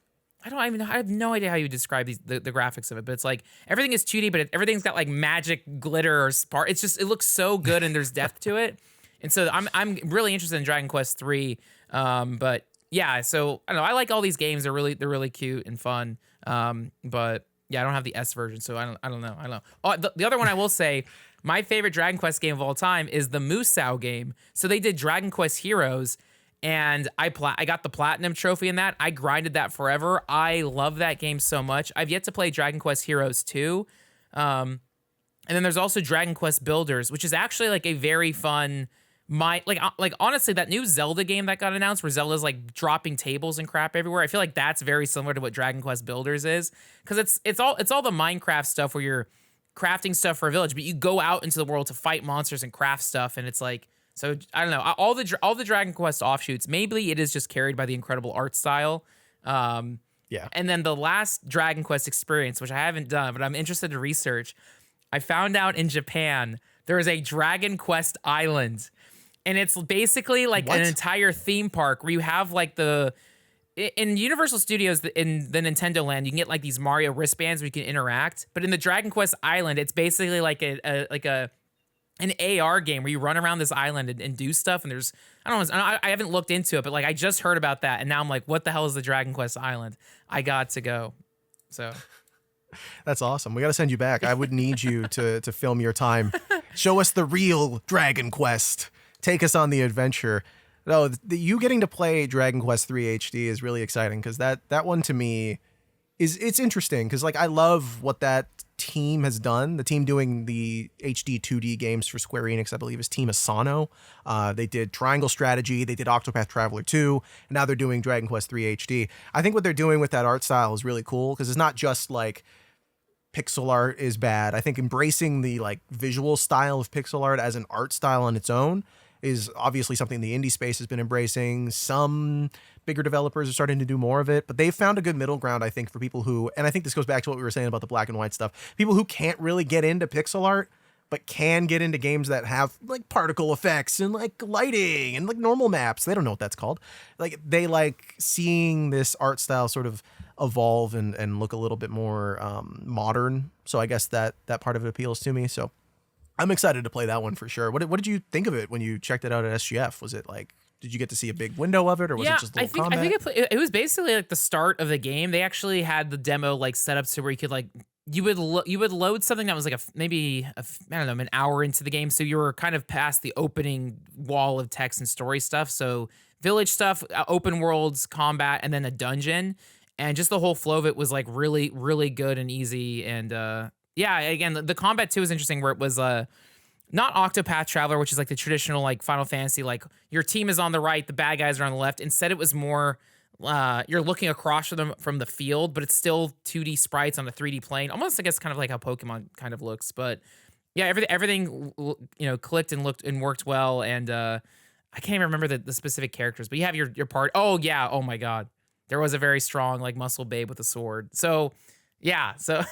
I don't even know. I have no idea how you describe the graphics of it, but it's like everything is 2D, but everything's got like magic glitter or spark. It's just it looks so good and there's depth to it. And so I'm really interested in Dragon Quest 3. But yeah, so I don't know. I like all these games. They're really cute and fun. But yeah, I don't have the S version, so I don't know. Oh, the other one I will say. My favorite Dragon Quest game of all time is the Musou game. So they did Dragon Quest Heroes, and I got the Platinum Trophy in that. I grinded that forever. I love that game so much. I've yet to play Dragon Quest Heroes 2. And then there's also Dragon Quest Builders, which is actually like a very fun... like honestly, that new Zelda game that got announced where Zelda's like dropping tables and crap everywhere. I feel like that's very similar to what Dragon Quest Builders is. Because it's all the Minecraft stuff where you're crafting stuff for a village, but you go out into the world to fight monsters and craft stuff, and it's like so I don't know all the Dragon Quest offshoots. Maybe it is just carried by the incredible art style. And then the last Dragon Quest experience, which I haven't done, but I'm interested to research. I found out in Japan there is a Dragon Quest Island, and it's basically like an entire theme park where you have like in Universal Studios, in the Nintendo Land, you can get like these Mario wristbands where you can interact. But in the Dragon Quest Island, it's basically like an AR game where you run around this island and do stuff. And there's I haven't looked into it, but like I just heard about that, and now I'm like, what the hell is the Dragon Quest Island? I got to go. So that's awesome. We got to send you back. I would need you to film your time. Show us the real Dragon Quest. Take us on the adventure. No, you getting to play Dragon Quest 3 HD is really exciting because that one to me it's interesting because like I love what that team has done. The team doing the HD 2D games for Square Enix, I believe, is Team Asano. They did Triangle Strategy, they did Octopath Traveler 2, and now they're doing Dragon Quest 3 HD. I think what they're doing with that art style is really cool because it's not just like pixel art is bad. I think embracing the like visual style of pixel art as an art style on its own is obviously something the indie space has been embracing. Some bigger developers are starting to do more of it, but they've found a good middle ground, I think, for people who, and I think this goes back to what we were saying about the black and white stuff, people who can't really get into pixel art, but can get into games that have like particle effects and like lighting and like normal maps. They don't know what that's called. Like they like seeing this art style sort of evolve and look a little bit more modern. So I guess that part of it appeals to me. So I'm excited to play that one for sure. What did you think of it when you checked it out at SGF? Was it like, did you get to see a big window of it, or was it just a little combat? I think it was basically like the start of the game. They actually had the demo like set up to where you could like you would load something that was like maybe I don't know, an hour into the game, so you were kind of past the opening wall of text and story stuff. So village stuff, open worlds, combat, and then a dungeon, and just the whole flow of it was like really really good and easy. And yeah, again the combat too was interesting, where it was not Octopath Traveler, which is like the traditional like Final Fantasy, like your team is on the right, the bad guys are on the left. Instead, it was more you're looking across from the field, but it's still 2D sprites on a 3D plane. Almost, I guess, kind of like how Pokemon kind of looks. But yeah, everything clicked and looked and worked well. And I can't even remember the specific characters, but you have your part. Oh yeah, oh my god, there was a very strong like muscle babe with a sword. So yeah, so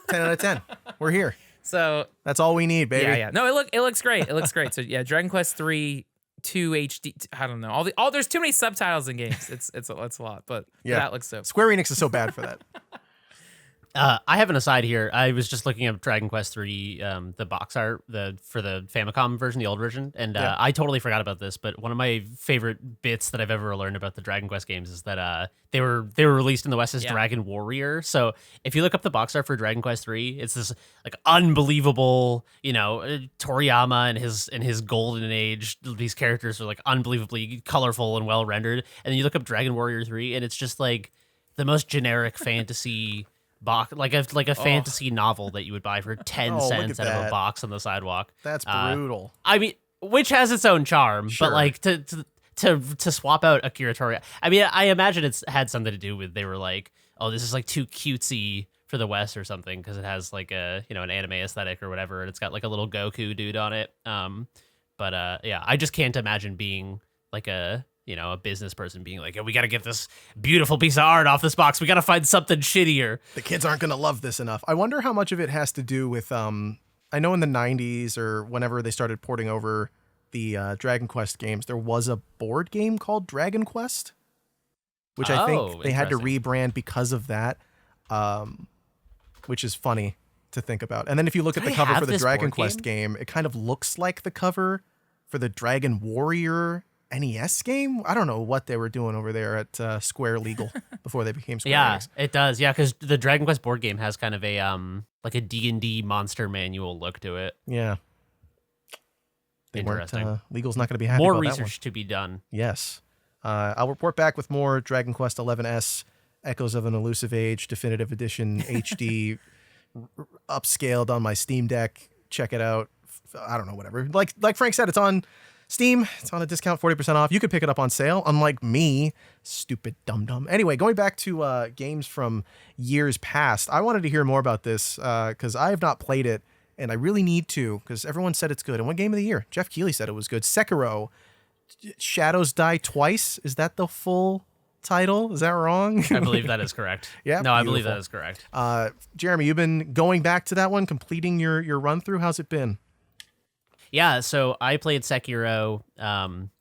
10 out of 10. We're here. So that's all we need, baby. Yeah. No, it looks great. It looks great. So yeah, Dragon Quest 3 2 HD. I don't know. There's too many subtitles in games. It's a lot, but yeah, that looks so. Square Enix is so bad for that. I have an aside here. I was just looking up Dragon Quest 3, the box art for the Famicom version, the old version, and I totally forgot about this. But one of my favorite bits that I've ever learned about the Dragon Quest games is that they were released in the West as Dragon Warrior. So if you look up the box art for Dragon Quest 3, it's this like unbelievable, Toriyama and his golden age. These characters are like unbelievably colorful and well rendered. And then you look up Dragon Warrior 3, and it's just like the most generic fantasy box, like a fantasy novel that you would buy for 10 cents out of a box on the sidewalk. That's brutal. I mean, which has its own charm, sure. But like to swap out Akira Toriyama, I mean, I imagine it's had something to do with they were like, oh, this is like too cutesy for the West or something, because it has like an anime aesthetic or whatever, and it's got like a little Goku dude on it. But yeah, I just can't imagine being like a business person being like, oh, we got to get this beautiful piece of art off this box. We got to find something shittier. The kids aren't going to love this enough. I wonder how much of it has to do with, I know in the 90s or whenever they started porting over the Dragon Quest games, there was a board game called Dragon Quest, which I think they had to rebrand because of that, which is funny to think about. And then if you look at the cover for the Dragon Quest game, it kind of looks like the cover for the Dragon Warrior NES game. I don't know what they were doing over there at Square Legal before they became Square Enix. It does. Yeah, because the Dragon Quest board game has kind of a like a D&D monster manual look to it. Yeah. Interesting. Legal's not going to be happy more about research to be done. Yes. I'll report back with more Dragon Quest 11S, Echoes of an Elusive Age, Definitive Edition HD, upscaled on my Steam Deck. Check it out. I don't know, whatever. Like Frank said, it's on Steam. It's on a discount, 40% off. You could pick it up on sale, unlike me, stupid dum-dum. Anyway, going back to games from years past, I wanted to hear more about this because I have not played it, and I really need to, because everyone said it's good. And what game of the year? Jeff Keighley said it was good. Sekiro, Shadows Die Twice. Is that the full title? Is that wrong? I believe that is correct. Yeah, no, beautiful. I believe that is correct. Jeremy, you've been going back to that one, completing your run-through. How's it been? Yeah, so I played Sekiro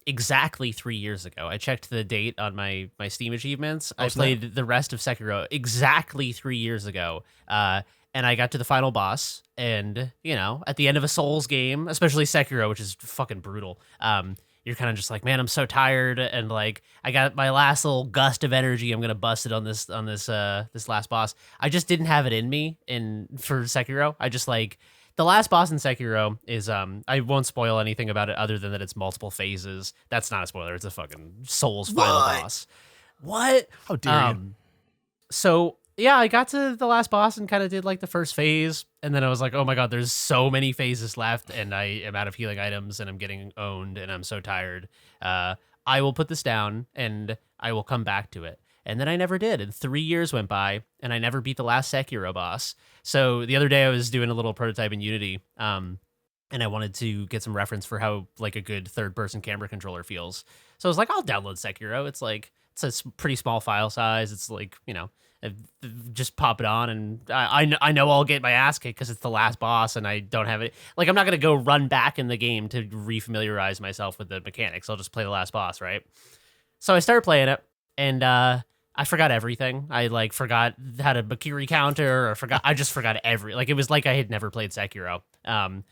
exactly 3 years ago. I checked the date on my Steam achievements. I played the rest of Sekiro exactly 3 years ago. And I got to the final boss. And, at the end of a Souls game, especially Sekiro, which is fucking brutal, you're kind of just like, man, I'm so tired. And like, I got my last little gust of energy. I'm going to bust it on this last boss. I just didn't have it in me for Sekiro. I just like... The last boss in Sekiro is, I won't spoil anything about it other than that it's multiple phases. That's not a spoiler. It's a fucking Souls final boss. What? How dare you? So, yeah, I got to the last boss and kind of did like the first phase. And then I was like, oh my God, there's so many phases left and I am out of healing items and I'm getting owned and I'm so tired. I will put this down and I will come back to it. And then I never did. And 3 years went by, and I never beat the last Sekiro boss. So the other day I was doing a little prototype in Unity, and I wanted to get some reference for how like a good third-person camera controller feels. So I was like, I'll download Sekiro. It's a pretty small file size. It's like, just pop it on, and I know I'll get my ass kicked because it's the last boss, and I don't have it. Like, I'm not gonna go run back in the game to refamiliarize myself with the mechanics. I'll just play the last boss, right? So I started playing it, and I forgot everything. I like forgot how to Bakiri counter, or I just forgot it was like I had never played Sekiro. And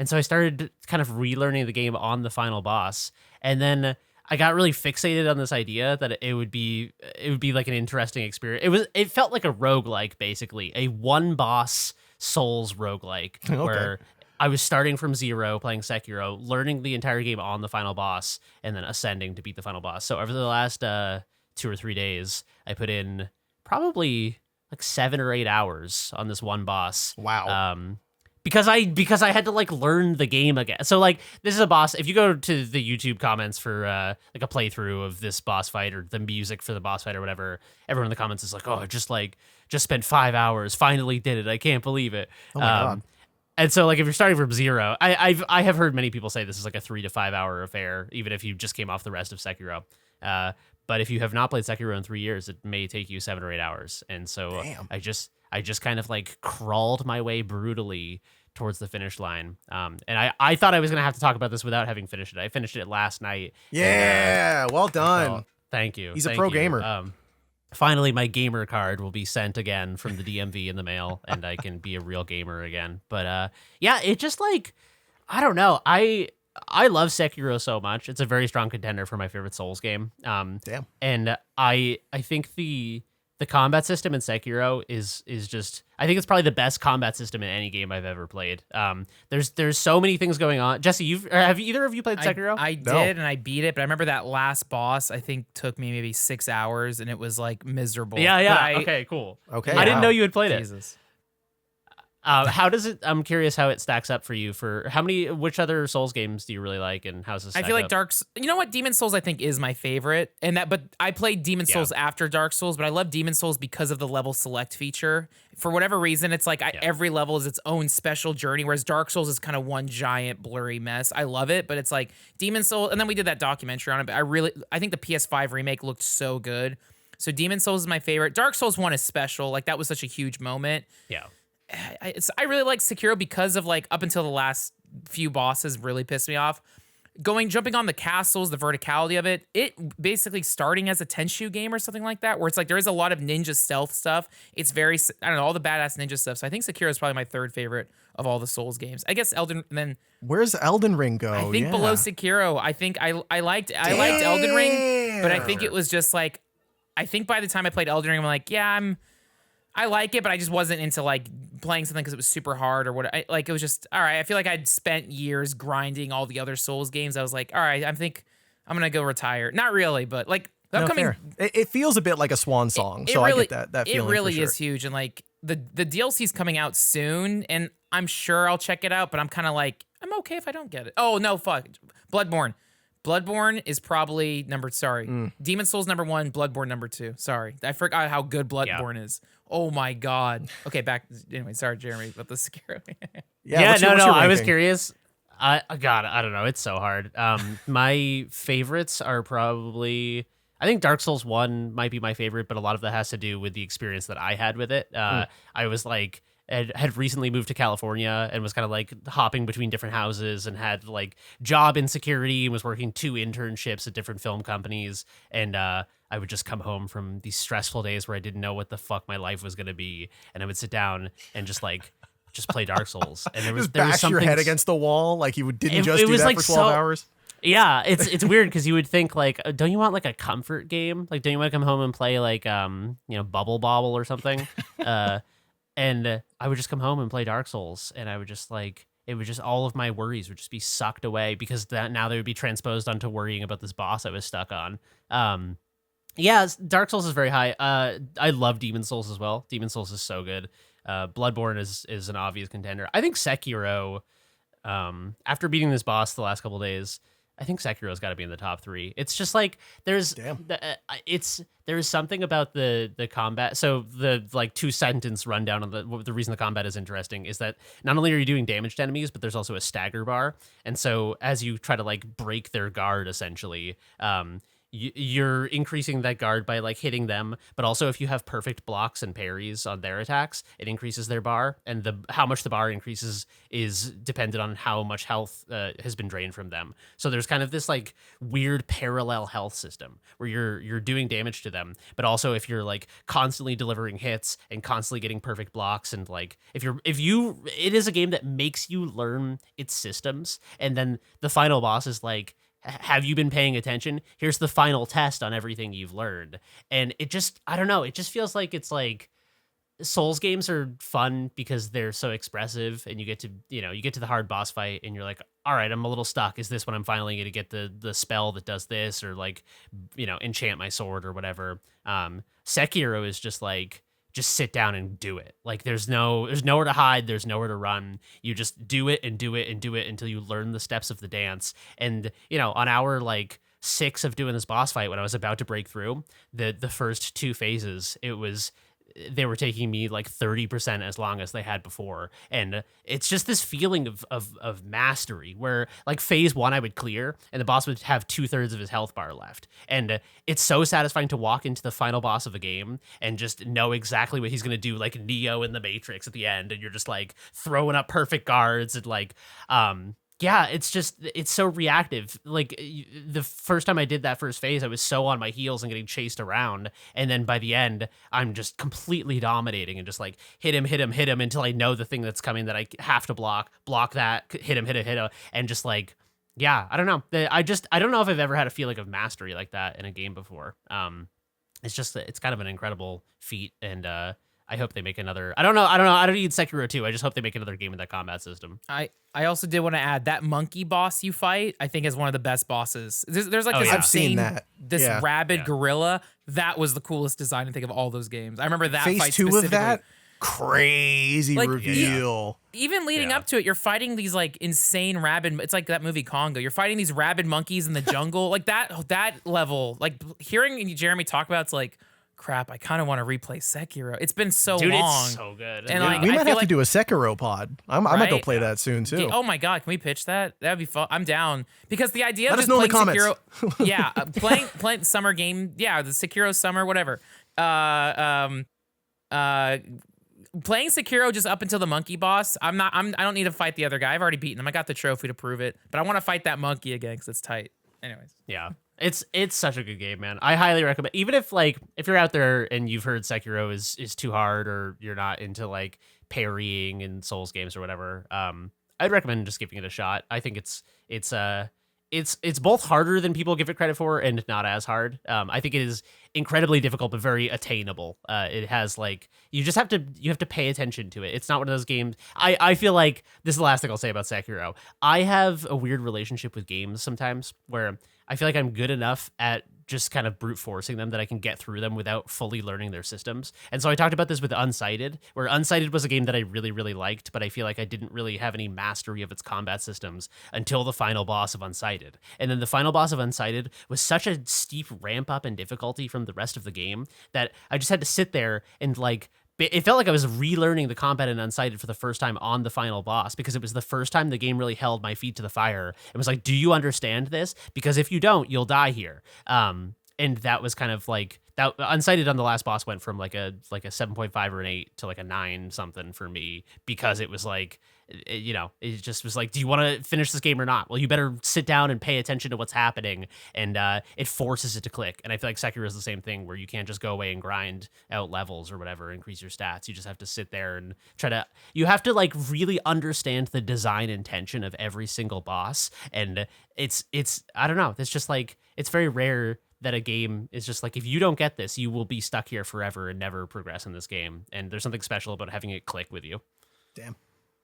And so I started kind of relearning the game on the final boss. And then I got really fixated on this idea that it would be like an interesting experience. It felt like a roguelike, basically, a one boss Souls roguelike, where I was starting from zero, playing Sekiro, learning the entire game on the final boss, and then ascending to beat the final boss. So over the last 2 or 3 days, I put in probably like 7 or 8 hours on this one boss. Wow. Because I had to like learn the game again. So like this is a boss. If you go to the YouTube comments for like a playthrough of this boss fight or the music for the boss fight or whatever, everyone in the comments is like, "Oh, just spent 5 hours, finally did it. I can't believe it." Oh my God. And so like if you're starting from zero, I have heard many people say this is like a 3 to 5 hour affair, even if you just came off the rest of Sekiro. But if you have not played Sekiro in 3 years, it may take you 7 or 8 hours. And so I just kind of like crawled my way brutally towards the finish line. And I thought I was going to have to talk about this without having finished it. I finished it last night. Yeah, well done. So, thank you. He's a pro gamer. Finally, my gamer card will be sent again from the DMV in the mail, and I can be a real gamer again. But yeah, it just like, I don't know. I love Sekiro so much. It's a very strong contender for my favorite Souls game. Damn. And I think the combat system in Sekiro is just, I think it's probably the best combat system in any game I've ever played. There's so many things going on. Jesse, have either of you played Sekiro? I did, and I beat it, but I remember that last boss, I think, took me maybe 6 hours, and it was like miserable. Yeah. Okay, cool. Okay. I didn't know you had played Jesus. it. How does it? I'm curious how it stacks up for you. For which other Souls games do you really like, and how's this? I feel like you know what, Demon Souls I think is my favorite, but I played Demon Souls after Dark Souls, but I love Demon Souls because of the level select feature. For whatever reason, it's like every level is its own special journey, whereas Dark Souls is kind of one giant blurry mess. I love it, but it's like Demon Souls, and then we did that documentary on it. But I think the PS5 remake looked so good. So Demon Souls is my favorite. Dark Souls 1 is special. Like that was such a huge moment. Yeah. I really like Sekiro because of like up until the last few bosses really pissed me off. Jumping on the castles, the verticality of it basically starting as a Tenshu game or something like that, where it's like there is a lot of ninja stealth stuff. It's very, I don't know, all the badass ninja stuff. So I think Sekiro is probably my third favorite of all the Souls games. I guess Where's Elden Ring go? I think below Sekiro. I think I liked Elden Ring, but I think it was just like, I think by the time I played Elden Ring, I'm like, I like it, but I just wasn't into like playing something because it was super hard or what. It was just all right. I feel like I'd spent years grinding all the other Souls games. I was like, all right, I think I'm gonna go retire. Not really, but like the upcoming. Fair. It feels a bit like a swan song. So really, I get that feeling. It really for sure. is huge, and like the DLC's coming out soon, and I'm sure I'll check it out. But I'm kind of like, I'm okay if I don't get it. Oh no, fuck, Bloodborne. Bloodborne is probably Demon Souls number 1, Bloodborne number 2. Sorry, I forgot how good Bloodborne is. Oh my God. Okay, back. Anyway, sorry, Jeremy, about the Sekiro. What's your I was curious. I don't know. It's so hard. My favorites are probably, I think Dark Souls 1 might be my favorite, but a lot of that has to do with the experience that I had with it. I was like, had recently moved to California and was kind of like hopping between different houses and had like job insecurity and was working 2 internships at different film companies. And I would just come home from these stressful days where I didn't know what the fuck my life was going to be. And I would sit down and just play Dark Souls. And there was bash your head against the wall like you didn't just do that like for 12 hours. Yeah, it's weird because you would think like, don't you want like a comfort game? Like, don't you want to come home and play like Bubble Bobble or something? And I would just come home and play Dark Souls, and I would just like, it would just, all of my worries would just be sucked away because now they would be transposed onto worrying about this boss I was stuck on. Dark Souls is very high. I love Demon Souls as well. Demon Souls is so good. Bloodborne is an obvious contender. I think Sekiro, after beating this boss the last couple days, I think Sekiro's got to be in the top 3. It's just like there's something about the combat. So the like 2-sentence rundown on the reason the combat is interesting is that not only are you doing damage to enemies, but there's also a stagger bar. And so as you try to like break their guard, essentially, you're increasing that guard by like hitting them, but also if you have perfect blocks and parries on their attacks, it increases their bar, and the how much the bar increases is dependent on how much health has been drained from them. So there's kind of this like weird parallel health system where you're doing damage to them, but also if you're like constantly delivering hits and constantly getting perfect blocks, and like if you it is a game that makes you learn its systems, and then the final boss is like, have you been paying attention? Here's the final test on everything you've learned. And it just, I don't know, it just feels like it's like Souls games are fun because they're so expressive, and you get to the hard boss fight and you're like, all right, I'm a little stuck. Is this when I'm finally going to get the spell that does this, or like, enchant my sword or whatever? Sekiro is just like, just sit down and do it. Like there's nowhere to hide. There's nowhere to run. You just do it and do it and do it until you learn the steps of the dance. And, on hour like 6 of doing this boss fight, when I was about to break through the first 2 phases, they were taking me like 30% as long as they had before. And it's just this feeling of mastery where like phase 1 I would clear and the boss would have 2/3 of his health bar left. And it's so satisfying to walk into the final boss of a game and just know exactly what he's going to do, like Neo in the Matrix at the end. And you're just like throwing up perfect guards and like, yeah, it's so reactive. Like the first time I did that first phase, I was so on my heels and getting chased around. And then by the end, I'm just completely dominating and just like hit him until I know the thing that's coming that I have to block that, hit him. And just like, yeah, I don't know. I don't know if I've ever had a feeling of mastery like that in a game before. It's kind of an incredible feat. And, I hope they make another. I don't know. I don't need Sekiro 2. I just hope they make another game with that combat system. I also did want to add that monkey boss you fight, I think is one of the best bosses. There's like this I've seen that. This rabid gorilla. That was the coolest design I think of all those games. I remember that Phase fight 2 specifically. of that crazy reveal. Even leading up to it, you're fighting these like insane rabid. It's like that movie Congo. You're fighting these rabid monkeys in the jungle. Like that level. Like hearing Jeremy talk about, it's like, crap, I kind of want to replay Sekiro. It's been so long. It's so good. And we might have to do a Sekiro pod. I might go play that soon too. Oh my god, can we pitch that? That'd be fun. I'm down, because the idea of Let us just know in playing the comments. Sekiro, playing summer game, the Sekiro summer, whatever. Playing Sekiro just up until the monkey boss. I don't need to fight the other guy. I've already beaten him. I got the trophy to prove it, but I want to fight that monkey again because it's tight. Anyways. Yeah. It's such a good game, man. I highly recommend. Even if you're out there and you've heard Sekiro is too hard, or you're not into like parrying in Souls games or whatever, I'd recommend just giving it a shot. I think it's both harder than people give it credit for and not as hard. I think it is incredibly difficult but very attainable. It has like you have to pay attention to it. It's not one of those games. I feel like this is the last thing I'll say about Sekiro. I have a weird relationship with games sometimes where I feel like I'm good enough at just kind of brute forcing them that I can get through them without fully learning their systems. And so I talked about this with Unsighted, where Unsighted was a game that I really, really liked, but I feel like I didn't really have any mastery of its combat systems until the final boss of Unsighted. And then the final boss of Unsighted was such a steep ramp up in difficulty from the rest of the game that I just had to sit there and like, it felt like I was relearning the combat in Unsighted for the first time on the final boss, because it was the first time the game really held my feet to the fire. It was like, do you understand this? Because if you don't, you'll die here. And that was kind of like that. Unsighted on the last boss went from like a 7.5 or an 8 to like a 9 something for me, because it was like, it just was like, do you want to finish this game or not? Well, you better sit down and pay attention to what's happening. And it forces it to click. And I feel like Sekiro is the same thing, where you can't just go away and grind out levels or whatever, increase your stats. You just have to sit there and you have to like really understand the design intention of every single boss. And it's I don't know. It's just like, it's very rare that a game is just like, if you don't get this, you will be stuck here forever and never progress in this game. And there's something special about having it click with you. Damn.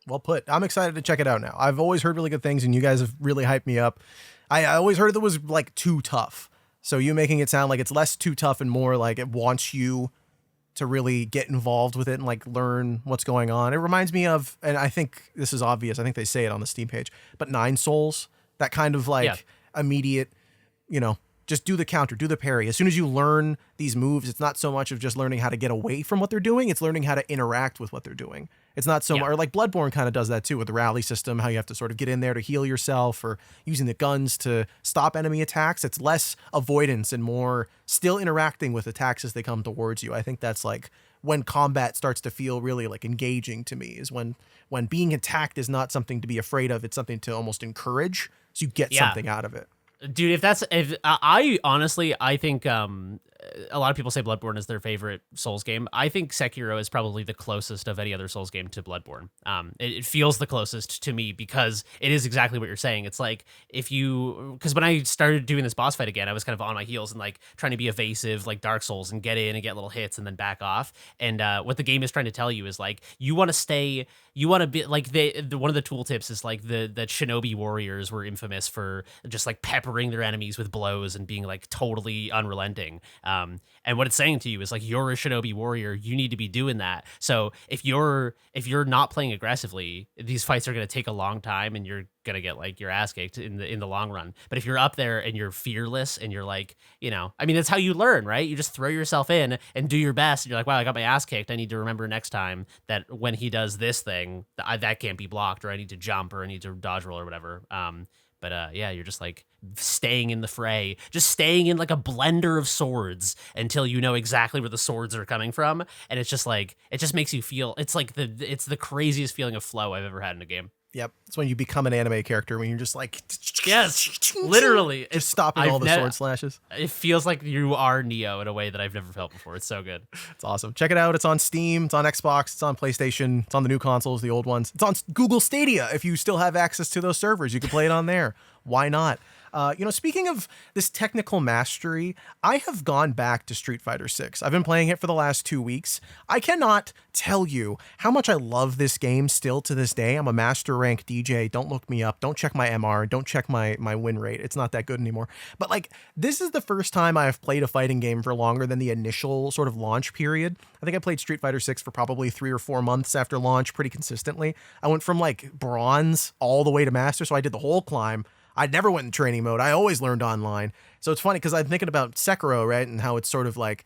Well put. I'm excited to check it out now. I've always heard really good things, and you guys have really hyped me up. I always heard it was like too tough. So you making it sound like it's less too tough and more like it wants you to really get involved with it and like learn what's going on. It reminds me of, and I think this is obvious, I think they say it on the Steam page, but Nine Souls, that kind of like immediate, just do the counter, do the parry. As soon as you learn these moves, it's not so much of just learning how to get away from what they're doing. It's learning how to interact with what they're doing. It's not so much, or like Bloodborne kind of does that too with the rally system, how you have to sort of get in there to heal yourself or using the guns to stop enemy attacks. It's less avoidance and more still interacting with attacks as they come towards you. I think that's like when combat starts to feel really like engaging to me, is when being attacked is not something to be afraid of. It's something to almost encourage, so you get something out of it. Dude, if I honestly, I think a lot of people say Bloodborne is their favorite Souls game. I think Sekiro is probably the closest of any other Souls game to Bloodborne. It feels the closest to me because it is exactly what you're saying. It's like because when I started doing this boss fight again, I was kind of on my heels and like trying to be evasive like Dark Souls and get in and get little hits and then back off. And what the game is trying to tell you is like, you want to be like one of the tooltips is like that shinobi warriors were infamous for just like peppering their enemies with blows and being like totally unrelenting. And what it's saying to you is like, you're a shinobi warrior, you need to be doing that. So if you're not playing aggressively, these fights are going to take a long time and you're going to get like your ass kicked in the long run. But if you're up there and you're fearless and you're like, I mean, that's how you learn, right? You just throw yourself in and do your best. And you're like, wow, I got my ass kicked. I need to remember next time that when he does this thing, that can't be blocked, or I need to jump, or I need to dodge roll or whatever. But you're just like staying in the fray, just staying in like a blender of swords until you know exactly where the swords are coming from. And it's just like, it just makes you feel, it's the craziest feeling of flow I've ever had in a game. Yep. It's when you become an anime character, when you're just like, yes, literally, just stopping all the sword slashes. It feels like you are Neo in a way that I've never felt before. It's so good. It's awesome. Check it out. It's on Steam. It's on Xbox. It's on PlayStation. It's on the new consoles, the old ones. It's on Google Stadia. If you still have access to those servers, you can play it on there. Why not? Speaking of this technical mastery, I have gone back to Street Fighter 6. I've been playing it for the last 2 weeks. I cannot tell you how much I love this game still to this day. I'm a master rank DJ. Don't look me up. Don't check my MR. Don't check my win rate. It's not that good anymore. But like, this is the first time I've played a fighting game for longer than the initial sort of launch period. I think I played Street Fighter 6 for probably 3 or 4 months after launch pretty consistently. I went from like bronze all the way to master. So I did the whole climb. I never went in training mode. I always learned online. So it's funny because I'm thinking about Sekiro, right? And how it's sort of like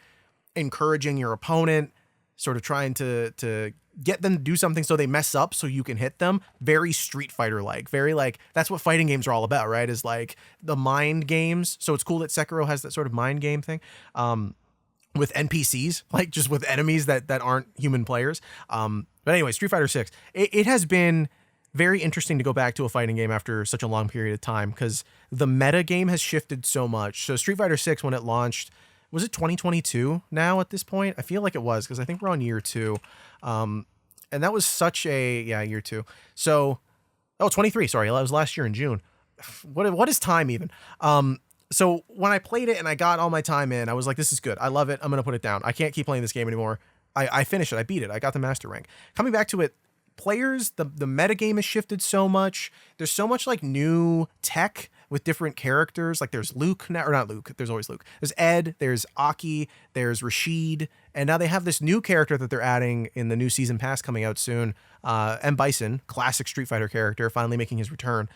encouraging your opponent, sort of trying to get them to do something so they mess up so you can hit them. Very Street Fighter-like. Very like, that's what fighting games are all about, right? Is like the mind games. So it's cool that Sekiro has that sort of mind game thing. With NPCs, like just with enemies that aren't human players. But anyway, Street Fighter 6. It has been very interesting to go back to a fighting game after such a long period of time because the meta game has shifted so much. So Street Fighter 6, when it launched, was it 2022 now at this point? I feel like it was because I think we're on year 2. And that was such a, year 2. So, 23, sorry. That was last year in June. What is time even? So when I played it and I got all my time in, I was like, this is good. I love it. I'm going to put it down. I can't keep playing this game anymore. I finished it. I beat it. I got the master rank. Coming back to it, players, the metagame has shifted so much. There's so much like new tech with different characters. Like there's Luke now, or not Luke. There's always Luke. There's Ed, there's Aki, there's Rashid. And now they have this new character that they're adding in the new season pass coming out soon. M. Bison, classic Street Fighter character, finally making his return.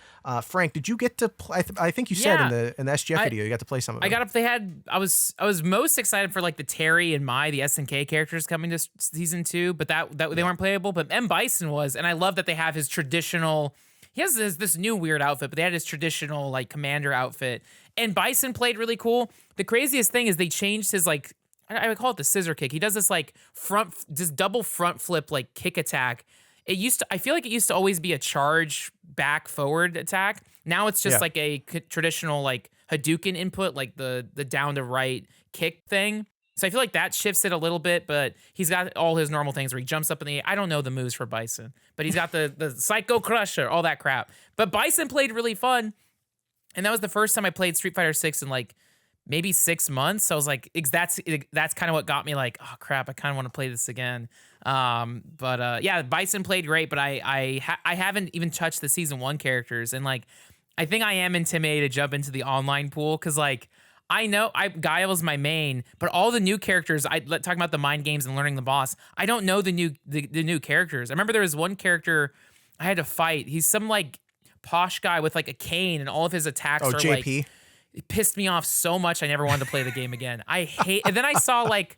Frank, did you get to play? I think you said in the SGF video you got to play some of them. I got up. I was most excited for like the Terry and the SNK characters coming to season 2, but that they weren't playable. But M. Bison was, and I love that they have his traditional. He has this new weird outfit, but they had his traditional like commander outfit. And Bison played really cool. The craziest thing is they changed his like. I would call it the scissor kick. He does this like double front flip like kick attack. I feel like it used to always be a charge back forward attack. Now it's just like a traditional like Hadouken input, like the down to right kick thing. So I feel like that shifts it a little bit, but he's got all his normal things where he jumps up in the air. I don't know the moves for Bison, but he's got the Psycho Crusher, all that crap. But Bison played really fun. And that was the first time I played Street Fighter 6 in like maybe 6 months. So I was like, that's kind of what got me like, oh crap, I kind of want to play this again. Bison played great, but I haven't even touched the season 1 characters. And like, I think I am intimidated to jump into the online pool. Cause like, I know Guile's my main, but all the new characters, talking about the mind games and learning the boss, I don't know the new characters. I remember there was one character I had to fight. He's some like posh guy with like a cane and all of his attacks are JP. like, It pissed me off so much I never wanted to play the game again. I hate. And then I saw like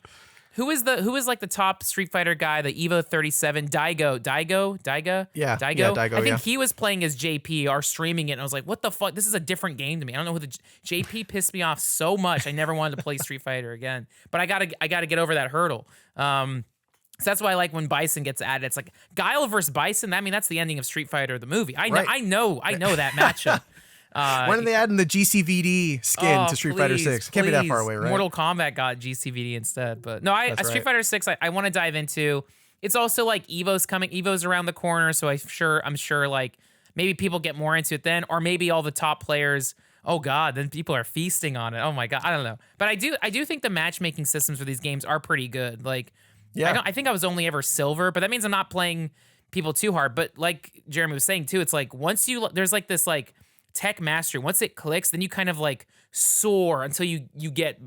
who was like the top Street Fighter guy, the Evo 37, Daigo. Yeah, Daigo. Daigo, I think yeah. he was playing as JP or streaming it, and I was like, what the fuck? This is a different game to me. I don't know who the JP pissed me off so much. I never wanted to play Street Fighter again. But I gotta get over that hurdle. So that's why I like when Bison gets added. It's like Guile versus Bison. That's the ending of Street Fighter the movie. I know that matchup. When are they adding the GCVD skin to Street Fighter 6? Can't be that far away, right? Mortal Kombat got GCVD instead, but no, Street Fighter 6 I want to dive into. It's also like Evo's coming. Evo's around the corner, so I'm sure like maybe people get more into it then, or maybe all the top players. Oh God, then people are feasting on it. Oh my God, I don't know, but I do think the matchmaking systems for these games are pretty good. Like, yeah, I think I was only ever silver, but that means I'm not playing people too hard. But like Jeremy was saying too, it's like once there's like this like tech mastery. Once it clicks, then you kind of like soar until you get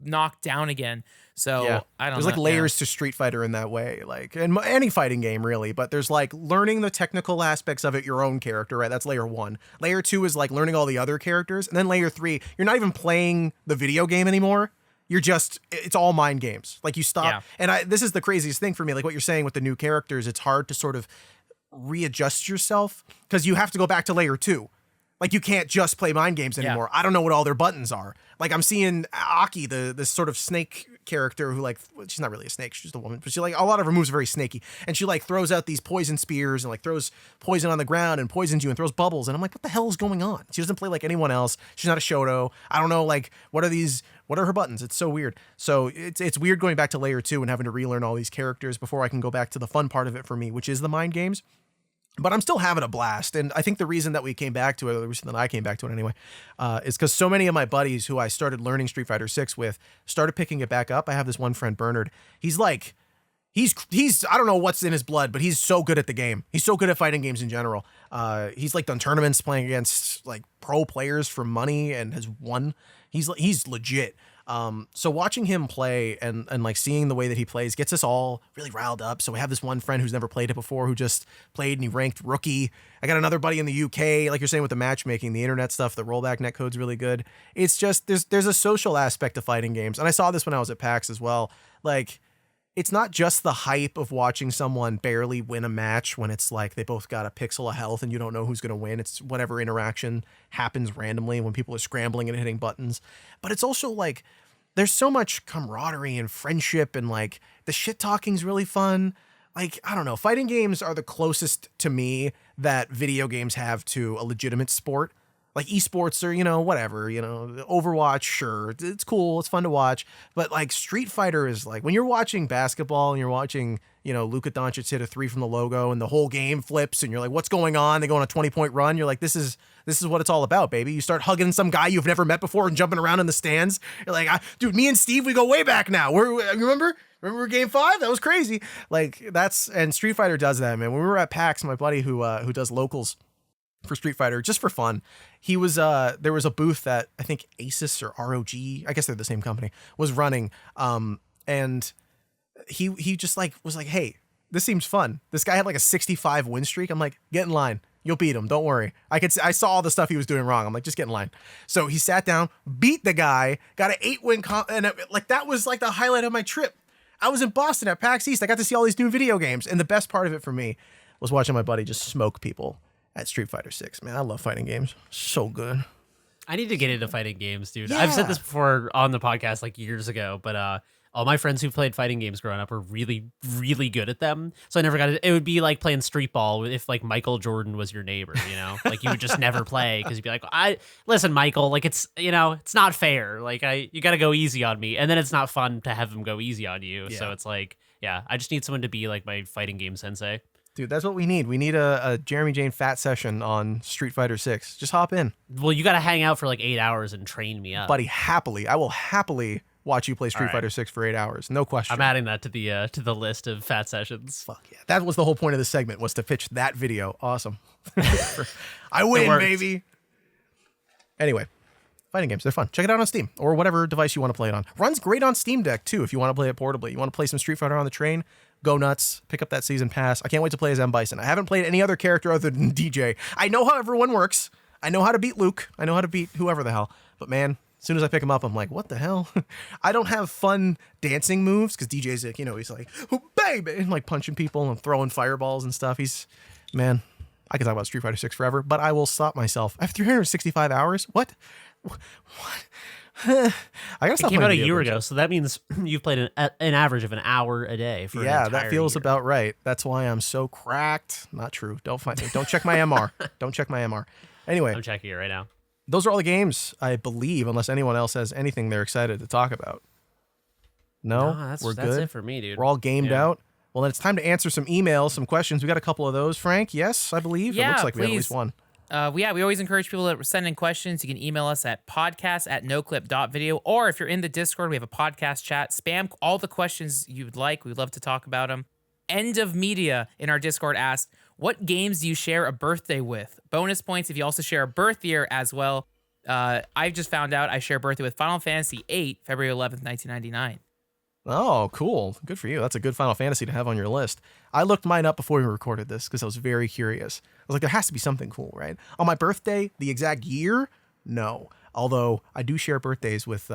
knocked down again. So yeah. I don't know. There's like layers to Street Fighter in that way, like in any fighting game really, but there's like learning the technical aspects of it, your own character, right? That's layer 1. Layer 2 is like learning all the other characters. And then layer 3, you're not even playing the video game anymore. It's all mind games. Like you stop. Yeah. And this is the craziest thing for me. Like what you're saying with the new characters, it's hard to sort of readjust yourself because you have to go back to layer 2. Like you can't just play mind games anymore. Yeah. I don't know what all their buttons are. Like I'm seeing Aki, this sort of snake character who like, she's not really a snake, she's just a woman, but she like a lot of her moves are very snaky. And she like throws out these poison spears and like throws poison on the ground and poisons you and throws bubbles. And I'm like, what the hell is going on? She doesn't play like anyone else. She's not a Shoto. I don't know, like what are her buttons? It's so weird. So it's weird going back to layer 2 and having to relearn all these characters before I can go back to the fun part of it for me, which is the mind games. But I'm still having a blast. And I think the reason that we came back to it, or the reason that I came back to it anyway, is because so many of my buddies who I started learning Street Fighter 6 with started picking it back up. I have this one friend, Bernard. He's like, he's I don't know what's in his blood, but he's so good at the game. He's so good at fighting games in general. He's like done tournaments playing against like pro players for money and has won. He's legit. So watching him play and like seeing the way that he plays gets us all really riled up. So we have this one friend who's never played it before who just played and he ranked rookie. I got another buddy in the UK, like you're saying with the matchmaking, the internet stuff, the rollback netcode's really good. It's just, there's a social aspect to fighting games. And I saw this when I was at PAX as well. Like, it's not just the hype of watching someone barely win a match when it's like they both got a pixel of health and you don't know who's going to win. It's whatever interaction happens randomly when people are scrambling and hitting buttons. But it's also like there's so much camaraderie and friendship and like the shit talking's really fun. Like, I don't know, fighting games are the closest to me that video games have to a legitimate sport. Like esports or, whatever, Overwatch, sure. It's cool. It's fun to watch. But like Street Fighter is like when you're watching basketball and you're watching, Luka Doncic hit a 3 from the logo and the whole game flips and you're like, what's going on? They go on a 20-point run. You're like, this is what it's all about, baby. You start hugging some guy you've never met before and jumping around in the stands. You're like, dude, me and Steve, we go way back now. Remember game 5? That was crazy. Like and Street Fighter does that, man. When we were at PAX, my buddy who does locals for Street Fighter, just for fun, he was there was a booth that I think Asus or ROG, I guess they're the same company, was running, and he just like was like, hey, this seems fun. This guy had like a 65 win streak. I'm like, get in line, you'll beat him, don't worry. I saw all the stuff he was doing wrong. I'm like, just get in line. So he sat down, beat the guy, got an 8-win and like that was like the highlight of my trip. I was in Boston at PAX East. I got to see all these new video games, and the best part of it for me was watching my buddy just smoke people at Street Fighter 6, man. I love fighting games. So good. I need to get into fighting games, dude. Yeah. I've said this before on the podcast like years ago, but all my friends who played fighting games growing up were really, really good at them. So I never got it. It would be like playing street ball if like Michael Jordan was your neighbor, like you would just never play because you'd be like, listen, Michael, like it's not fair. Like you got to go easy on me. And then it's not fun to have him go easy on you. Yeah. So it's like, yeah, I just need someone to be like my fighting game sensei. Dude, that's what we need. We need a Jeremy Jane fat session on Street Fighter 6. Just hop in. Well, you got to hang out for like 8 hours and train me up. Buddy, I will happily watch you play Street Fighter 6 for 8 hours. No question. I'm adding that to the list of fat sessions. Fuck yeah. That was the whole point of this segment, was to pitch that video. Awesome. I win, baby. Anyway, fighting games, they're fun. Check it out on Steam or whatever device you want to play it on. Runs great on Steam Deck too if you want to play it portably. You want to play some Street Fighter on the train? Go nuts. Pick up that season pass. I can't wait to play as M. Bison. I haven't played any other character other than DJ. I know how everyone works. I know how to beat Luke. I know how to beat whoever the hell. But man, as soon as I pick him up, I'm like, what the hell? I don't have fun dancing moves because DJ's like, he's like, oh, baby, and like punching people and throwing fireballs and stuff. Man, I could talk about Street Fighter 6 forever, but I will stop myself. I have 365 hours? What? I gotta stop. It came out a year ago, so that means you've played an average of an hour a day for an entire that feels year. about right. That's why I'm so cracked. Not true. Don't find me. Don't check my MR. Don't check my MR. Anyway, I'm checking it right now. those are all the games, I believe, unless anyone else has anything they're excited to talk about. No, that's good. it for me, dude. We're all gamed out. Well, then it's time to answer some emails, some questions. We got a couple of those, Frank. Yes, I believe. Yeah, it looks like we have at please. least one. We always encourage people to send in questions. You can email us at podcast@noclip.video, or if you're in the Discord, we have a podcast chat. Spam all the questions you'd like. We'd love to talk about them. End of Media in our Discord asked, what games do you share a birthday with? Bonus points if you also share a birth year as well. I've just found out I share a birthday with Final Fantasy VIII, February 11th, 1999. Oh, cool. Good for you. That's a good Final Fantasy to have on your list. I looked mine up before we recorded this because I was very curious. I was like, there has to be something cool, right? On my birthday, the exact year? No. Although I do share birthdays with,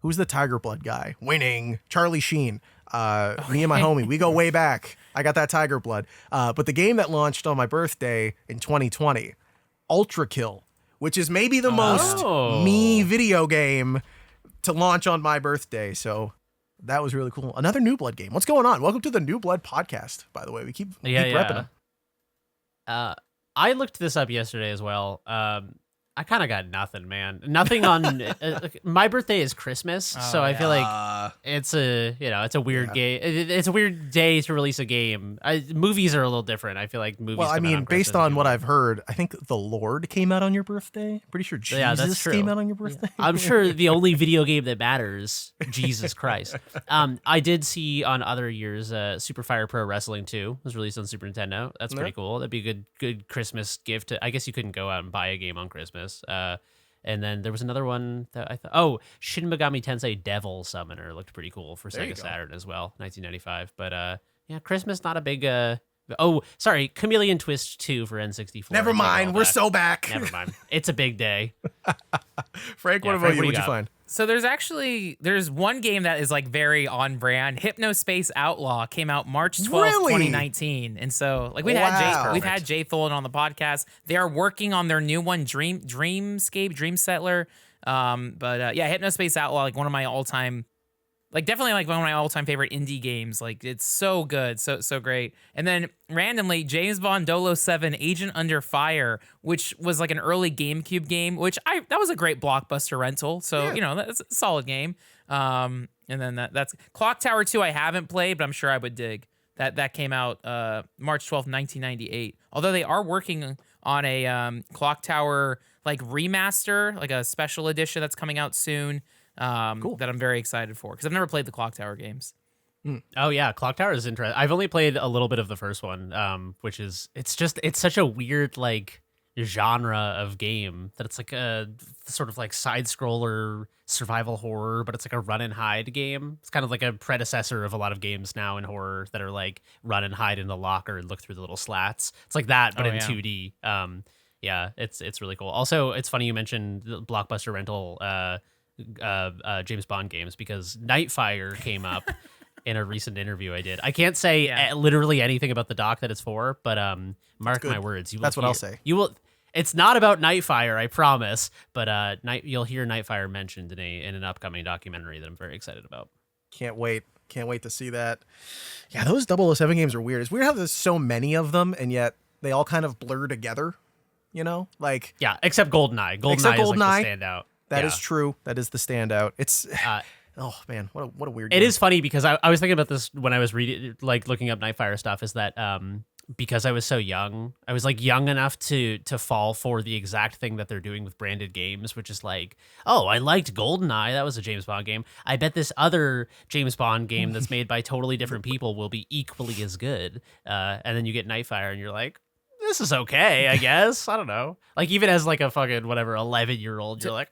who's the Tiger Blood guy? Winning. Charlie Sheen. Me and my homie, we go way back. I got that Tiger Blood. But the game that launched on my birthday in 2020, Ultra Kill, which is maybe the most me video game to launch on my birthday. So that was really cool. Another New Blood game. What's going on? Welcome to the New Blood podcast, by the way. We keep repping them. I looked this up yesterday as well. I kind of got nothing, man. Nothing on my birthday is Christmas, so I feel like it's a weird game. It's a weird day to release a game. Movies are a little different. I feel like movies. Well, I come out mean, on based Christmas on what I've heard, I think The Lord came out on your birthday. Pretty sure Jesus that's true. came out on your birthday. I'm sure the only video game that matters, Jesus Christ. I did see on other years, Super Fire Pro Wrestling 2 was released on Super Nintendo. That's pretty cool. That'd be a good Christmas gift. I guess you couldn't go out and buy a game on Christmas. And then there was another one that I thought, Shin Megami Tensei Devil Summoner looked pretty cool for Sega Saturn as well, 1995. But Christmas, not a big. Chameleon Twist 2 for N64. Never mind, we're so back. Never mind, it's a big day. Frank, what about you? What'd you find? So there's one game that is like very on brand. Hypnospace Outlaw came out March 12th, 2019. And so like we've had Jay Tholen on the podcast. They are working on their new one, Dreamscape, Dream Settler. Hypnospace Outlaw, like one of my all-time, like definitely like one of my all-time favorite indie games. Like it's so good, so great. And then randomly, James Bond 007 Agent Under Fire, which was like an early GameCube game, that was a great blockbuster rental. So that's a solid game. And then that's Clock Tower 2. I haven't played, but I'm sure I would dig. That came out March 12th, 1998. Although they are working on a Clock Tower like remaster, like a special edition that's coming out soon. Cool. That I'm very excited for because I've never played the Clock Tower games. Oh yeah, Clock Tower is interesting. I've only played a little bit of the first one, which is it's such a weird like genre of game that it's like a sort of like side scroller survival horror, but it's like a run and hide game. It's kind of like a predecessor of a lot of games now in horror that are like run and hide in the locker and look through the little slats. It's like that, but in 2D. It's really cool. Also, it's funny you mentioned the blockbuster rental James Bond games because Nightfire came up in a recent interview I did. I can't say literally anything about the doc that it's for, but mark my words. That's what I'll say. You will. It's not about Nightfire, I promise, but you'll hear Nightfire mentioned in an upcoming documentary that I'm very excited about. Can't wait to see that. Yeah, those 007 games are weird. It's weird how there's so many of them and yet they all kind of blur together, like except GoldenEye. GoldenEye is like the standout. That is true. That is the standout. It's oh man, what a weird game. It is funny because I was thinking about this when I was looking up Nightfire stuff. Is that because I was so young, I was like young enough to fall for the exact thing that they're doing with branded games, which is like, I liked GoldenEye. That was a James Bond game. I bet this other James Bond game that's made by totally different people will be equally as good. And then you get Nightfire, and you're like, this is okay, I guess. I don't know. Like, even as like a fucking whatever 11-year-old, you're like,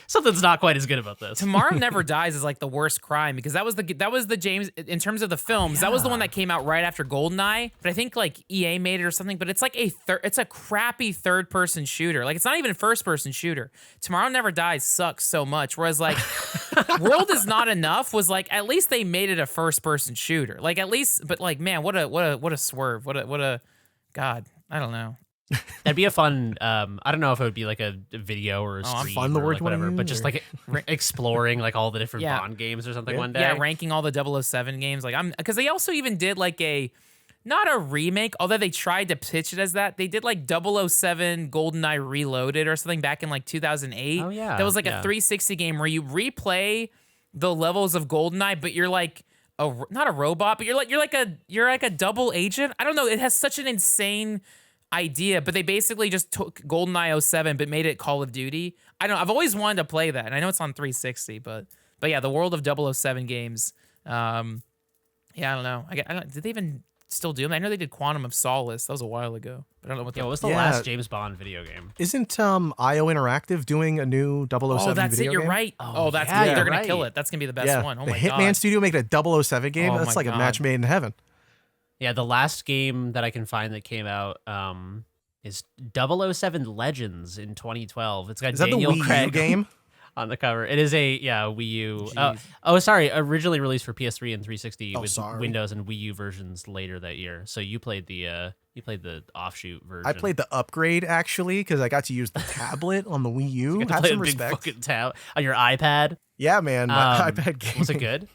something's not quite as good about this. Tomorrow Never Dies is like the worst crime because that was the James in terms of the films. That was the one that came out right after GoldenEye. But I think like EA made it or something. But it's like it's a crappy third-person shooter. Like it's not even a first-person shooter. Tomorrow Never Dies sucks so much. Whereas like World Is Not Enough was like at least they made it a first-person shooter. Like at least, but like man, what a swerve. What a God. I don't know. That'd be a fun. I don't know if it would be like a video or a stream fun the or word like whatever, but just like exploring like all the different Yeah. Bond games or something one day. Yeah, ranking all the 007 games. Like because they also even did like not a remake, although they tried to pitch it as that. They did like 007 GoldenEye Reloaded or something back in like 2008. Oh yeah, that was like a 360 game where you replay the levels of GoldenEye, but you're like not a robot, but you're like a double agent. I don't know. It has such an insane idea, but they basically just took GoldenEye 07 but made it Call of Duty. I don't know. I've always wanted to play that, and I know it's on 360, but yeah, the world of 007 games. Yeah, I don't know. Did they even still do them? I know they did Quantum of Solace. That was a while ago, but I don't know what. Yeah, what was the last James Bond video game? Isn't IO Interactive doing a new 007 Oh, that's video it. You're game? right. Oh, that's yeah, good. They're gonna right. kill it. That's gonna be the best one. Oh the my Hitman god. Studio making a 007 game. Oh That's my like a God. match made in heaven. Yeah, the last game that I can find that came out is 007 Legends in 2012. It's got Is that Daniel the Wii U Craig game? on the cover. It is a Wii U. Jeez. Sorry, originally released for PS3 and 360 with sorry. Windows and Wii U versions later that year. So you played the offshoot version. I played the upgrade actually because I got to use the tablet on the Wii U. You got to Have play some a big respect. fucking tab on your iPad. Yeah, man. My Um, iPad game. Was it good?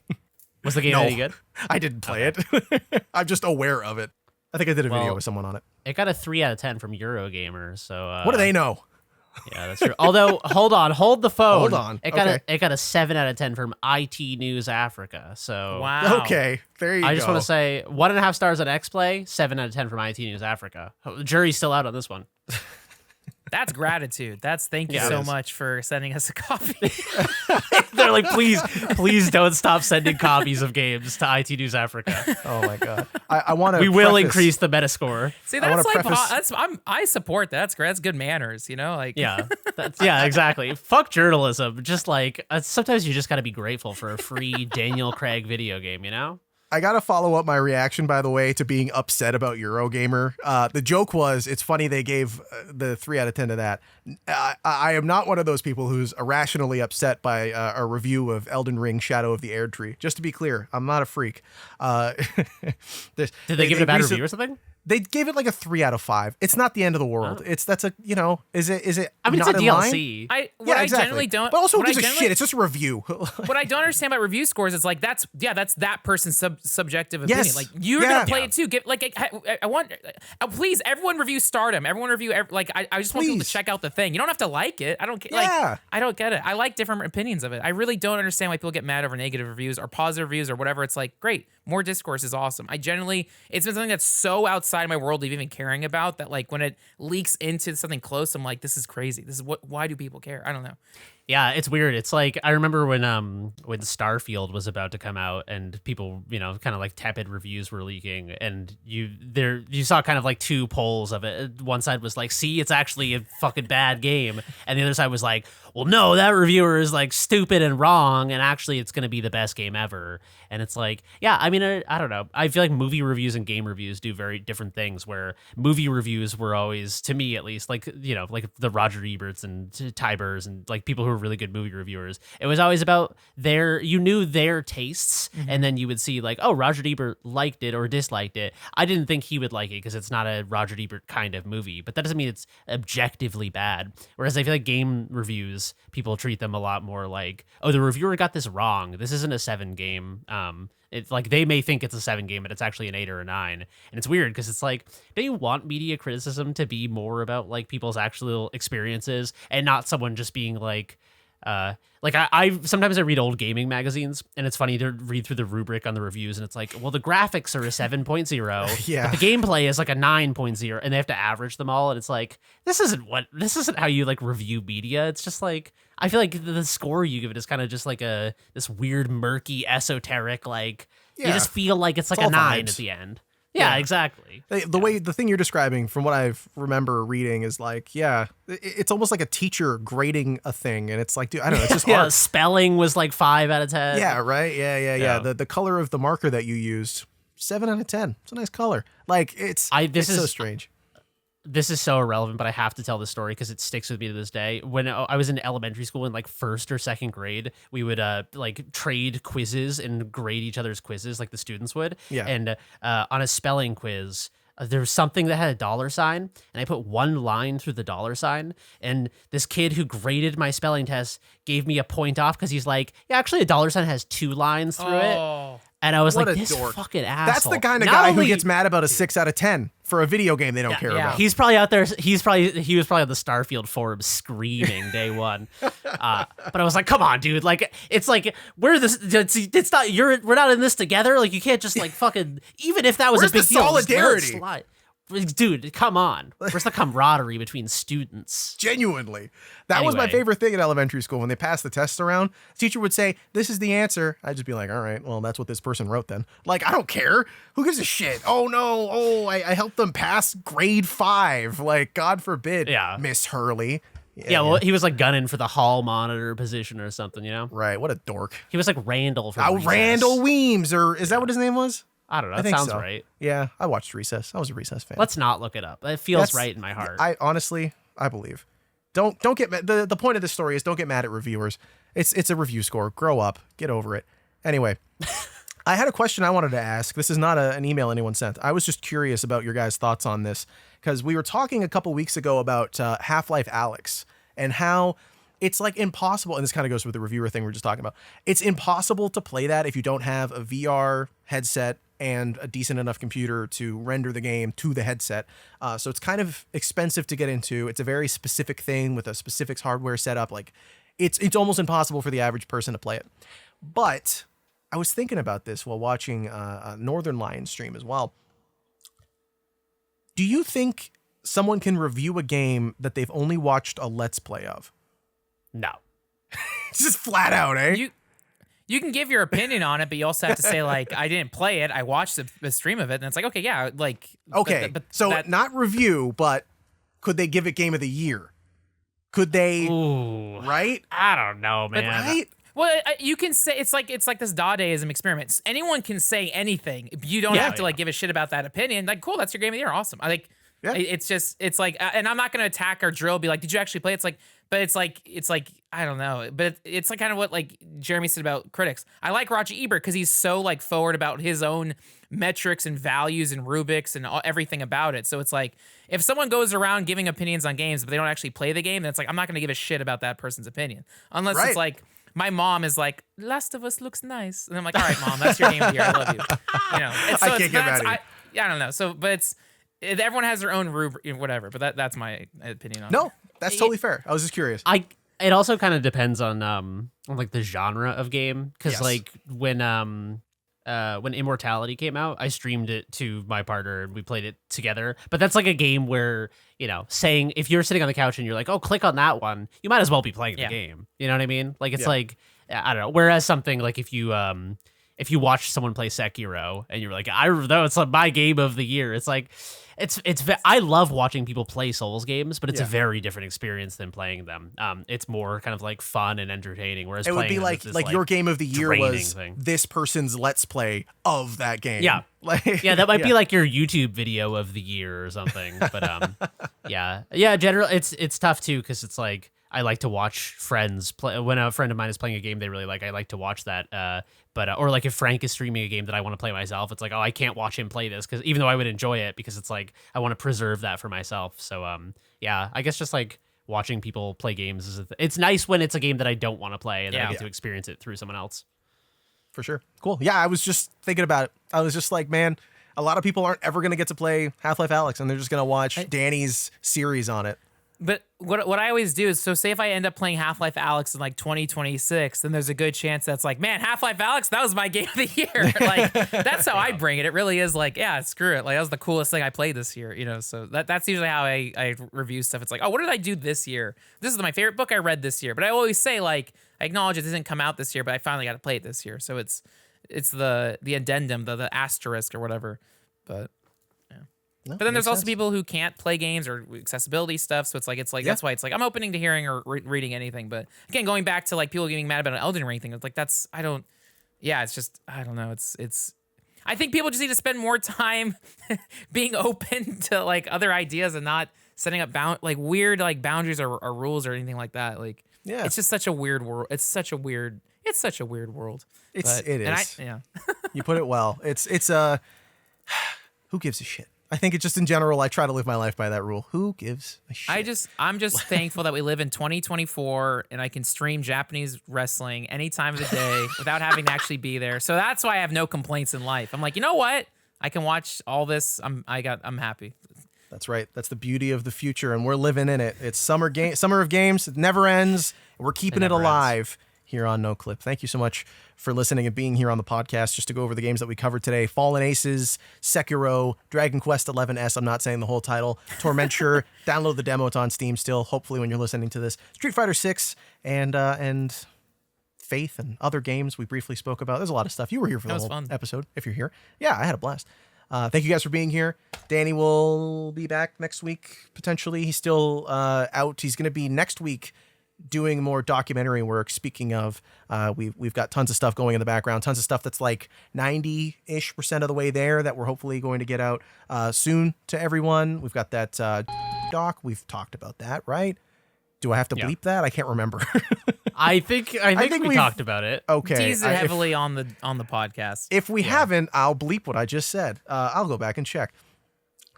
Was the game No. any good? I didn't play it. I'm just aware of it. I think I did a video Well, with someone on it. It got a 3 out of 10 from Eurogamer. So What do they know? Yeah, that's true. Although, hold the phone. Hold on. It got a 7 out of 10 from IT News Africa. So Wow. Okay, there you go. I just want to say 1.5 stars on XPlay, 7 out of 10 from IT News Africa. The jury's still out on this one. That's gratitude. Thank you Yeah, it so is. much for sending us a copy. They're like, please don't stop sending copies of games to IT News Africa. Oh my god. I want to. We will increase the Metascore. See, I wanna that's like preface- I support that. That's great. That's good manners, you know? Like Yeah, exactly. Fuck journalism. Just like sometimes you just got to be grateful for a free Daniel Craig video game. You know. I gotta follow up my reaction, by the way, to being upset about Eurogamer. The joke was, it's funny they gave the 3 out of 10 to that. I am not one of those people who's irrationally upset by a review of Elden Ring: Shadow of the Erdtree. Just to be clear, I'm not a freak. Did they give it a bad review or something? They gave it like a 3 out of 5. It's not the end of the world. Is it? I mean, not it's a in line? DLC. I generally don't. But also, who what I gives a generally- shit? It's just a review. What I don't understand about review scores is like that's that person's subjective opinion. Yes. Like you're Yeah. gonna play it too. Get like I want please everyone review Stardom. Everyone review I just want people to Please. check out the thing. You don't have to like it. I don't get Yeah. like I don't get it. I like different opinions of it. I really don't understand why people get mad over negative reviews or positive reviews or whatever. It's like great, more discourse is awesome. It's been something that's so outside my world of even caring about that like when it leaks into something close, I'm like, this is crazy. This is why do people care? I don't know. Yeah, it's weird. It's like I remember when Starfield was about to come out and people, kind of like tepid reviews were leaking, and you saw kind of like two polls of it. One side was like, "See, it's actually a fucking bad game," and the other side was like, "Well, no, that reviewer is like stupid and wrong, and actually it's going to be the best game ever." And it's like, yeah, I mean, I don't know. I feel like movie reviews and game reviews do very different things. Where movie reviews were always, to me at least, like like the Roger Eberts and Tybers and like people who were really good movie reviewers. It was always about you knew their tastes, and then you would see like, oh, Roger Ebert liked it or disliked it. I didn't think he would like it because it's not a Roger Ebert kind of movie, but that doesn't mean it's objectively bad. Whereas I feel like game reviews, people treat them a lot more like, oh, the reviewer got this wrong. This isn't a 7 game. It's like they may think it's a 7 game, but it's actually an 8 or a 9. And it's weird because it's like, don't you want media criticism to be more about like people's actual experiences and not someone just being like I sometimes I read old gaming magazines, and it's funny to read through the rubric on the reviews, and it's like, well, the graphics are a 7.0, Yeah. but the gameplay is like a 9.0, and they have to average them all, and it's like, this isn't how you like review media. It's just like, I feel like the score you give it is kind of just like this weird murky esoteric, like you Yeah. just feel like it's like It's a all 9 vibes. at the end. Yeah, exactly. The thing you're describing, from what I remember reading, is like, it's almost like a teacher grading a thing, and it's like, dude, I don't know, it's just art. Spelling was like 5 out of 10. Yeah, right. Yeah. The color of the marker that you used, 7 out of 10. It's a nice color. Like it's so strange. This is so irrelevant, but I have to tell this story because it sticks with me to this day. When I was in elementary school in like 1st or 2nd grade, we would like trade quizzes and grade each other's quizzes like the students would. Yeah. And on a spelling quiz, there was something that had a $sign, and I put one line through the $sign, and this kid who graded my spelling test gave me a point off because he's like, yeah, actually a $sign has 2 lines through it. And I was What like, a this dork. fucking asshole. That's the kind of guy who gets mad about a 6 out of 10 for a video game they don't care about. He's probably out there. He was probably on the Starfield forum screaming day one. But I was like, come on, dude. Like, it's like we're not in this together. Like, you can't just like fucking, even if that was Where's a big the deal. solidarity? Dude, come on. Where's the camaraderie between students? Genuinely. That was my favorite thing in elementary school. When they passed the tests around, the teacher would say, this is the answer. I'd just be like, all right, well, that's what this person wrote then. Like, I don't care. Who gives a shit? Oh, no. Oh, I helped them pass grade 5. Like, God forbid, Miss Hurley. Yeah, well, he was like gunning for the hall monitor position or something, you know? Right. What a dork. He was like Randall from Recess. Randall Weems, or is that what his name was? I don't know. I That think sounds so. right. Yeah, I watched Recess. I was a Recess fan. Let's not look it up. It feels right in my heart. I honestly believe. Don't get mad. The point of this story is don't get mad at reviewers. It's a review score. Grow up. Get over it. Anyway, I had a question I wanted to ask. This is not an email anyone sent. I was just curious about your guys' thoughts on this because we were talking a couple weeks ago about Half-Life Alyx and how it's like impossible, and this kind of goes with the reviewer thing we were just talking about. It's impossible to play that if you don't have a VR headset and a decent enough computer to render the game to the headset. So it's kind of expensive to get into. It's a very specific thing with a specific hardware setup. Like it's almost impossible for the average person to play it. But I was thinking about this while watching a Northern Lion stream as well. Do you think someone can review a game that they've only watched a Let's Play of? No. It's just flat out, eh? You can give your opinion on it, but you also have to say, like, I didn't play it. I watched the stream of it, and it's like, okay, yeah, like... Okay, but not review, but could they give it Game of the Year? Could they... Ooh. Right? I don't know, man. Right? Well, you can say it's like this Dadaism experiment. Anyone can say anything. You don't have to like give a shit about that opinion. Like, cool, that's your Game of the Year. Awesome. It's like, and I'm not gonna attack or drill. Be like, did you actually play? It's like I don't know. But it's like kind of what like Jeremy said about critics. I like Roger Ebert because he's so like forward about his own metrics and values and rubrics and everything about it. So it's like if someone goes around giving opinions on games but they don't actually play the game, then it's like I'm not gonna give a shit about that person's opinion unless it's like. My mom is like, Last of Us looks nice. And I'm like, all right, Mom, that's your Game of the Year. I love you. You know, I can't get mad at you. I don't know. So, but everyone has their own rubric, whatever. But that's my opinion on it. No, that's totally fair. I was just curious. It also kind of depends on like the genre of game. Because like when Immortality came out, I streamed it to my partner and we played it together. But that's like a game where, you know, saying if you're sitting on the couch and you're like, oh, click on that one, you might as well be playing the game. You know what I mean? Like it's like, I don't know. Whereas something like if you watch someone play Sekiro and you're like, it's like my game of the year. It's like, I love watching people play Souls games, but it's a very different experience than playing them. It's more kind of like fun and entertaining. Whereas it would be like your Game of the Year was this person's Let's Play of that game. Yeah. That might be like your YouTube video of the year or something. But generally it's tough too because it's like I like to watch friends play. When a friend of mine is playing a game they really like, I like to watch that. Or like if Frank is streaming a game that I want to play myself, it's like, oh, I can't watch him play this because even though I would enjoy it, because it's like I want to preserve that for myself. So I guess just like watching people play games it's nice when it's a game that I don't want to play and then I get to experience it through someone else. For sure. Cool. Yeah, I was just thinking about it. I was just like, man, a lot of people aren't ever going to get to play Half-Life Alyx, and they're just going to watch Danny's series on it. But what I always do is, so say if I end up playing Half-Life Alyx in like 2026, then there's a good chance that's like, man, Half-Life Alyx, that was my game of the year. Like that's how I bring it. It really is like, yeah, screw it. Like that was the coolest thing I played this year, you know. So that's usually how I review stuff. It's like, oh, what did I do this year? This is my favorite book I read this year. But I always say like, I acknowledge it didn't come out this year, but I finally got to play it this year. So it's the addendum, the asterisk or whatever. But No, But then there's makes also sense. people who can't play games or accessibility stuff. So it's like that's why it's like I'm opening to hearing or reading anything. But again, going back to like people getting mad about an Elden Ring thing, it's like it's just I don't know. It's I think people just need to spend more time being open to like other ideas and not setting up weird like boundaries or rules or anything like that. Like Yeah. it's just such a weird world. It's such a weird world. It is. Yeah. You put it well. It's who gives a shit? I think it's just in general, I try to live my life by that rule. Who gives a shit? I'm just thankful that we live in 2024 and I can stream Japanese wrestling any time of the day without having to actually be there. So that's why I have no complaints in life. I'm like, you know what? I can watch all this. I'm happy. That's right. That's the beauty of the future, and we're living in it. It's summer of games. It never ends. We're keeping it alive here on Noclip. Thank you so much for listening and being here on the podcast just to go over the games that we covered today. Fallen Aces, Sekiro, Dragon Quest XI-S, I'm not saying the whole title, Tormenture, download the demo, it's on Steam still, hopefully when you're listening to this, Street Fighter 6, and Faith and other games we briefly spoke about. There's a lot of stuff. You were here for the whole episode, if you're here. Yeah, I had a blast. Thank you guys for being here. Danny will be back next week, potentially. He's still out. He's going to be next week doing more documentary work. Speaking of, we've got tons of stuff going in the background, tons of stuff that's like 90-ish% of the way there that we're hopefully going to get out soon to everyone. We've got that doc. We've talked about that, right? Do I have to bleep that? I can't remember. I think we talked about it. Okay. Teased it heavily on the podcast. If we haven't, I'll bleep what I just said. I'll go back and check.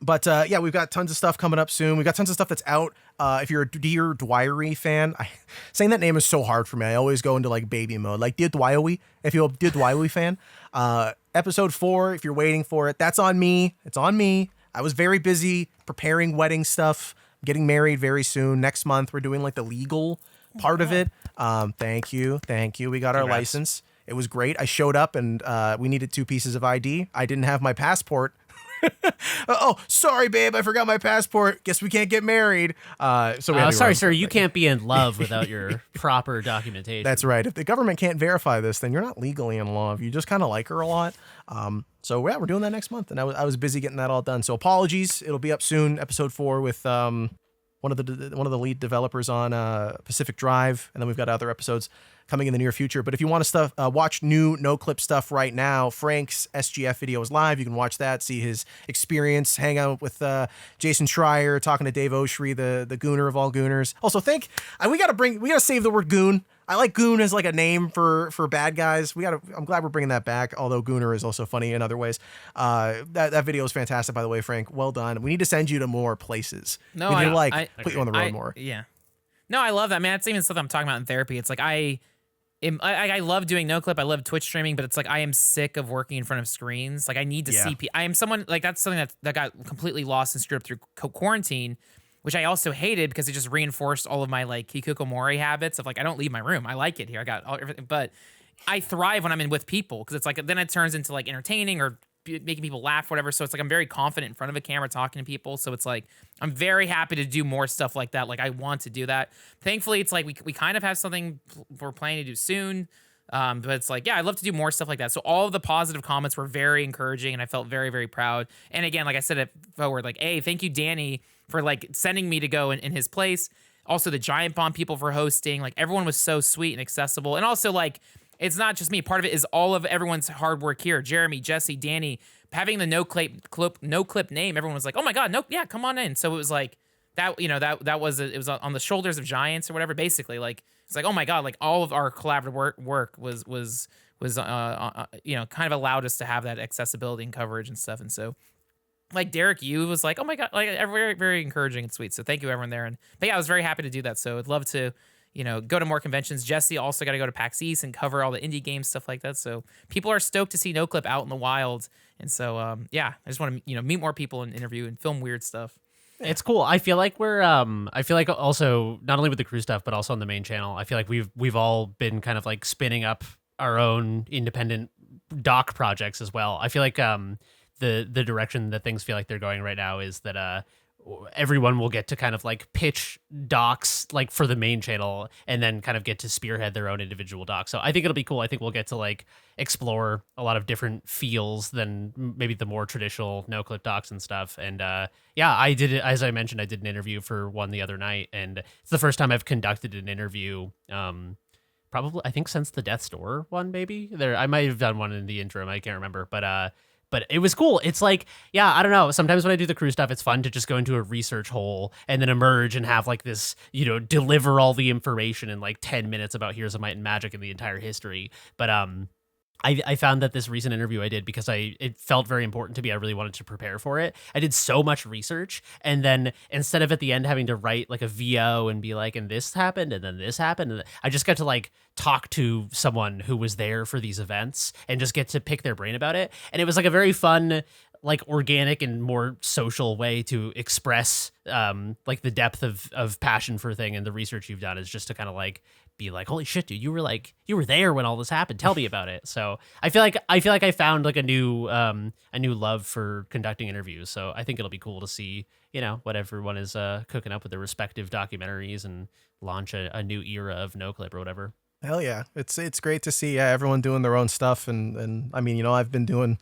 But yeah, we've got tons of stuff coming up soon. We've got tons of stuff that's out. If you're a Dear Dwyery fan, saying that name is so hard for me. I always go into like baby mode. Like Dear Dwyery, if you're a Dear Dwyery fan. Episode 4, if you're waiting for it, that's on me. It's on me. I was very busy preparing wedding stuff. Getting married very soon. Next month, we're doing like the legal part of it. Thank you. We got our license. It was great. I showed up and we needed 2 pieces of ID. I didn't have my passport. Oh, sorry, babe. I forgot my passport. Guess we can't get married. Sorry, sir. You can't be in love without your proper documentation. That's right. If the government can't verify this, then you're not legally in love. You just kind of like her a lot. So yeah, we're doing that next month, and I was busy getting that all done. So apologies. It'll be up soon. Episode 4 with one of the lead developers on Pacific Drive, and then we've got other episodes coming in the near future. But if you want to watch new Noclip stuff right now, Frank's SGF video is live. You can watch that, see his experience, hang out with Jason Schreier, talking to Dave Oshry, the gooner of all gooners. Also, we gotta save the word goon. I like goon as like a name for bad guys. I'm glad we're bringing that back. Although gooner is also funny in other ways. That video is fantastic, by the way, Frank. Well done. We need to send you to more places. No, put you on the road more. Yeah. No, I love that, man. It's even stuff I'm talking about in therapy. It's like I love doing Noclip. I love Twitch streaming, but it's like I am sick of working in front of screens. Like I need to see. I am someone like that's something that got completely lost and screwed up through quarantine, which I also hated because it just reinforced all of my like hikikomori habits of like I don't leave my room. I like it here. I got everything, but I thrive when I'm in with people because it's like then it turns into like entertaining or making people laugh, whatever. So it's like I'm very confident in front of a camera talking to people. So it's like I'm very happy to do more stuff like that. Like I want to do that. Thankfully, it's like we kind of have something we're planning to do soon. But it's like, yeah, I'd love to do more stuff like that. So all of the positive comments were very encouraging, and I felt very, very proud. And again, like I said it forward, like, hey, thank you, Danny, for like sending me to go in his place. Also, the Giant Bomb people for hosting. Like everyone was so sweet and accessible. And also, like, it's not just me. Part of it is all of everyone's hard work here. Jeremy, Jesse, Danny, having the Noclip name. Everyone was like, "Oh my God, no, yeah, come on in." So it was like that. You know, that was it was on the shoulders of giants or whatever. Basically, like it's like, oh my God, like all of our collaborative work was you know kind of allowed us to have that accessibility and coverage and stuff. And so, like Derek, you was like, oh my God, like very very encouraging and sweet. So thank you everyone there. But yeah, I was very happy to do that. So I'd love to, you know, go to more conventions. Jesse also got to go to PAX East and cover all the indie games, stuff like that. So people are stoked to see Noclip out in the wild. And so, yeah, I just want to, you know, meet more people and interview and film weird stuff. It's cool. I feel like I feel like also not only with the crew stuff, but also on the main channel, I feel like we've all been kind of like spinning up our own independent doc projects as well. I feel like the direction that things feel like they're going right now is that everyone will get to kind of like pitch docs like for the main channel and then kind of get to spearhead their own individual docs. So I think it'll be cool. I think we'll get to like explore a lot of different feels than maybe the more traditional Noclip docs and stuff. And yeah, I did it. As I mentioned, I did an interview for one the other night, and it's the first time I've conducted an interview. Probably, I think since the Death's Door one, maybe I might have done one in the interim. I can't remember, but it was cool. It's like, yeah, I don't know. Sometimes when I do the crew stuff, it's fun to just go into a research hole and then emerge and have like this, deliver all the information in like 10 minutes about Heroes of Might and Magic and the entire history. But I found that this recent interview I did, because it felt very important to me, I really wanted to prepare for it. I did so much research, and then instead of at the end having to write like a VO and be like, and this happened, and then this happened, and I just got to like talk to someone who was there for these events and just get to pick their brain about it. And it was like a very fun, like organic and more social way to express like the depth of passion for a thing, and the research you've done is just to kind of like be like, holy shit, dude, you were there when all this happened. Tell me about it. So I feel like I found like a new love for conducting interviews. So I think it'll be cool to see, what everyone is cooking up with their respective documentaries and launch a new era of Noclip or whatever. Hell yeah. It's great to see everyone doing their own stuff. And I mean, I've been doing,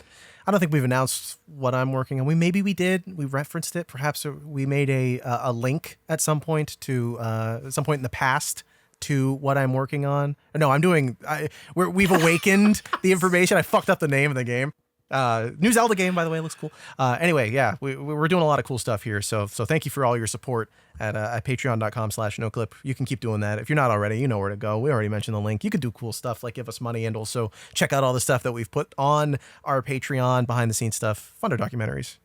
I don't think we've announced what I'm working on. We did. We referenced it. Perhaps we made a link at some point in the past to what I'm working on. No, we've awakened the information. I fucked up the name of the game. New Zelda game, by the way, looks cool. Anyway, yeah, we're doing a lot of cool stuff here. So thank you for all your support at patreon.com/noclip. You can keep doing that. If you're not already, you know where to go. We already mentioned the link. You can do cool stuff like give us money, and also check out all the stuff that we've put on our Patreon, behind the scenes stuff, Funder documentaries.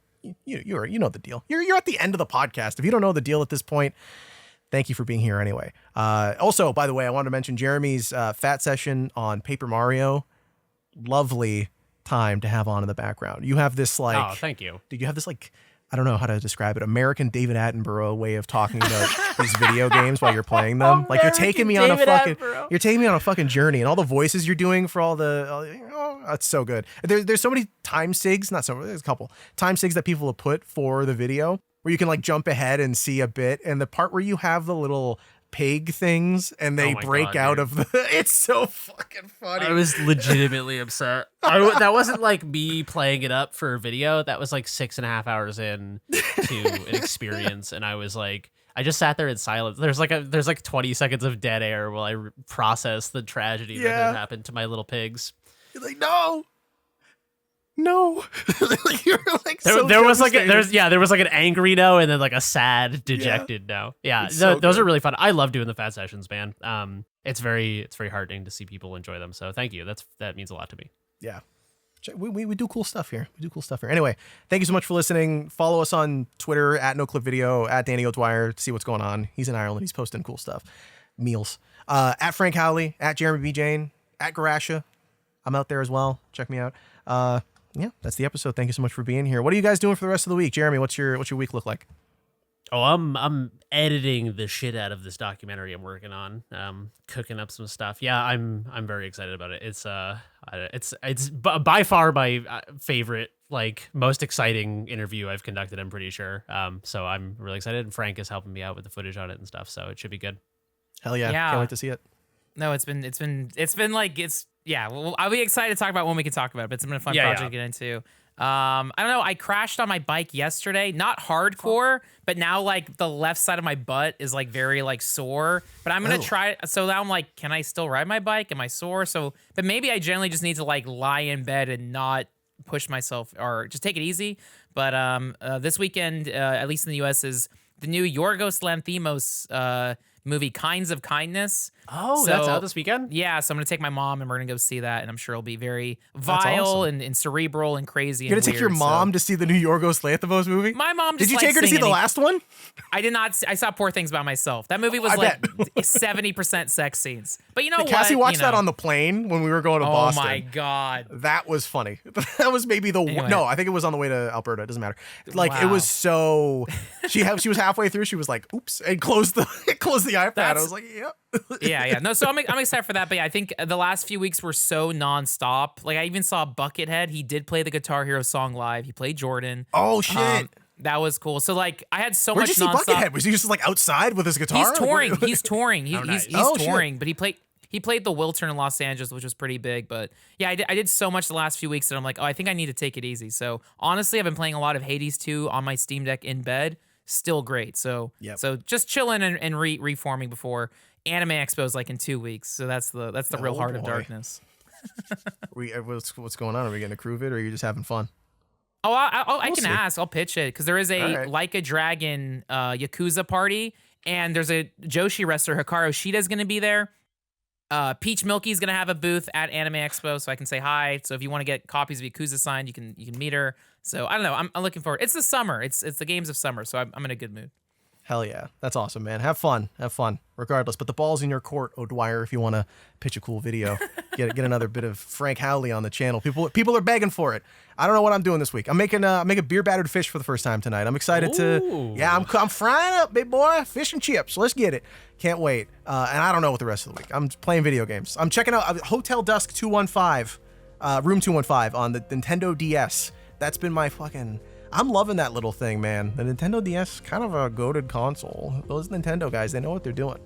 You know the deal. You're at the end of the podcast. If you don't know the deal at this point, thank you for being here anyway. Also, by the way, I wanted to mention Jeremy's Fat Session on Paper Mario. Lovely time to have on in the background. You have this like... Oh, thank you. Did you have this like... I don't know how to describe it. American David Attenborough way of talking about these video games while you're playing them. Like you're taking me on a fucking journey, and all the voices you're doing for all the... it's so good. There's so many time sigs, there's a couple time sigs that people have put for the video, where you can like jump ahead and see a bit, and the part where you have the little pig things and they break out of the... It's so fucking funny. I was legitimately upset. That wasn't like me playing it up for a video. That was like 6.5 hours in to an experience, and I was like, I just sat there in silence. There's like 20 seconds of dead air while I process the tragedy that had happened to my little pigs. You're like, no. Like you were like there was like an angry no, and then like a sad, dejected no. Yeah, those are really fun. I love doing the Fat Sessions, man. It's very heartening to see people enjoy them. So thank you. That means a lot to me. Yeah, we do cool stuff here. Anyway, thank you so much for listening. Follow us on Twitter at NoClipVideo, at Danny O'Dwyer to see what's going on. He's in Ireland. He's posting cool stuff, meals. At Frank Howley, at Jeremy B. Jane, at Garasha. I'm out there as well. Check me out. Yeah, that's the episode. Thank you so much for being here. What are you guys doing for the rest of the week? Jeremy, what's your week look like? Oh, I'm editing the shit out of this documentary I'm working on. Cooking up some stuff. Yeah, I'm very excited about it. It's by far my favorite, like most exciting interview I've conducted, I'm pretty sure. So I'm really excited, and Frank is helping me out with the footage on it and stuff, so it should be good. Hell yeah. Can't wait to see it. No, it's been like yeah, well, I'll be excited to talk about when we can talk about it, but it's been a fun project to get into. I don't know. I crashed on my bike yesterday, not hardcore, but now like the left side of my butt is like very like sore, but I'm going to try. So now I'm like, can I still ride my bike? Am I sore? But maybe I generally just need to like lie in bed and not push myself or just take it easy. But this weekend, at least in the US, is the new Yorgos Lanthimos movie Kinds of Kindness. Oh, that's out this weekend? Yeah, so I'm going to take my mom, and we're going to go see that, and I'm sure it'll be very vile and cerebral and crazy. You're going to take your mom to see the new Yorgos Lanthimos movie? My mom just Did you take her to see the last one? I did not. I saw Poor Things by myself. That movie was 70% sex scenes. But you know what? Cassie watched that on the plane when we were going to Boston. Oh my God. That was funny. That was maybe No, I think it was on the way to Alberta. It doesn't matter. Like, It was so... She was halfway through. She was like, oops, and closed the iPad. I was like, yep. Yeah. No, so I'm excited for that. But yeah, I think the last few weeks were so nonstop. Like I even saw Buckethead. He did play the Guitar Hero song live. He played Jordan. Oh shit. That was cool. So like I had so Where'd much you see nonstop. Buckethead? Was he just like outside with his guitar? He's touring. He's touring. nice. He's Oh, shit. touring, but he played the Wiltern in Los Angeles, which was pretty big. But yeah, I did so much the last few weeks that I'm like, oh, I think I need to take it easy. So honestly, I've been playing a lot of Hades 2 on my Steam Deck in bed. Still great. So so just chilling and reforming before Anime Expo is like in 2 weeks. So that's the real heart of darkness. What's going on? Are we getting a crew vid, or are you just having fun? Oh, I We'll can see. ask. I'll pitch it because there is a All right. Like a Dragon Yakuza party, and there's a Joshi wrestler Hikaru Shida's going to be there. Peach Milky's going to have a booth at Anime Expo, so I can say hi. So if you want to get copies of Yakuza signed, you can meet her. So I don't know. I'm looking forward. It's the summer. It's the games of summer, so I'm in a good mood. Hell yeah. That's awesome, man. Have fun. Regardless. But the ball's in your court, O'Dwyer, if you want to pitch a cool video. Get another bit of Frank Howley on the channel. People are begging for it. I don't know what I'm doing this week. I'm making beer battered fish for the first time tonight. I'm excited to. Yeah, I'm frying up, big boy. Fish and chips. Let's get it. Can't wait. And I don't know what the rest of the week. I'm playing video games. I'm checking out Hotel Dusk 215, Room 215 on the Nintendo DS. That's been my fucking. I'm loving that little thing, man. The Nintendo DS, kind of a goated console. Those Nintendo guys, they know what they're doing.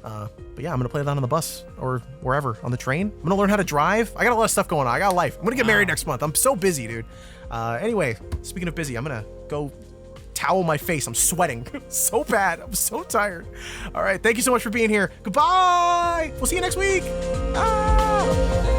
But yeah, I'm gonna play that on the bus or wherever, on the train. I'm gonna learn how to drive. I got a lot of stuff going on. I got a life. I'm gonna get married next month. I'm so busy, dude. Anyway, speaking of busy, I'm gonna go towel my face. I'm sweating so bad. I'm so tired. All right, thank you so much for being here. Goodbye. We'll see you next week. Ah!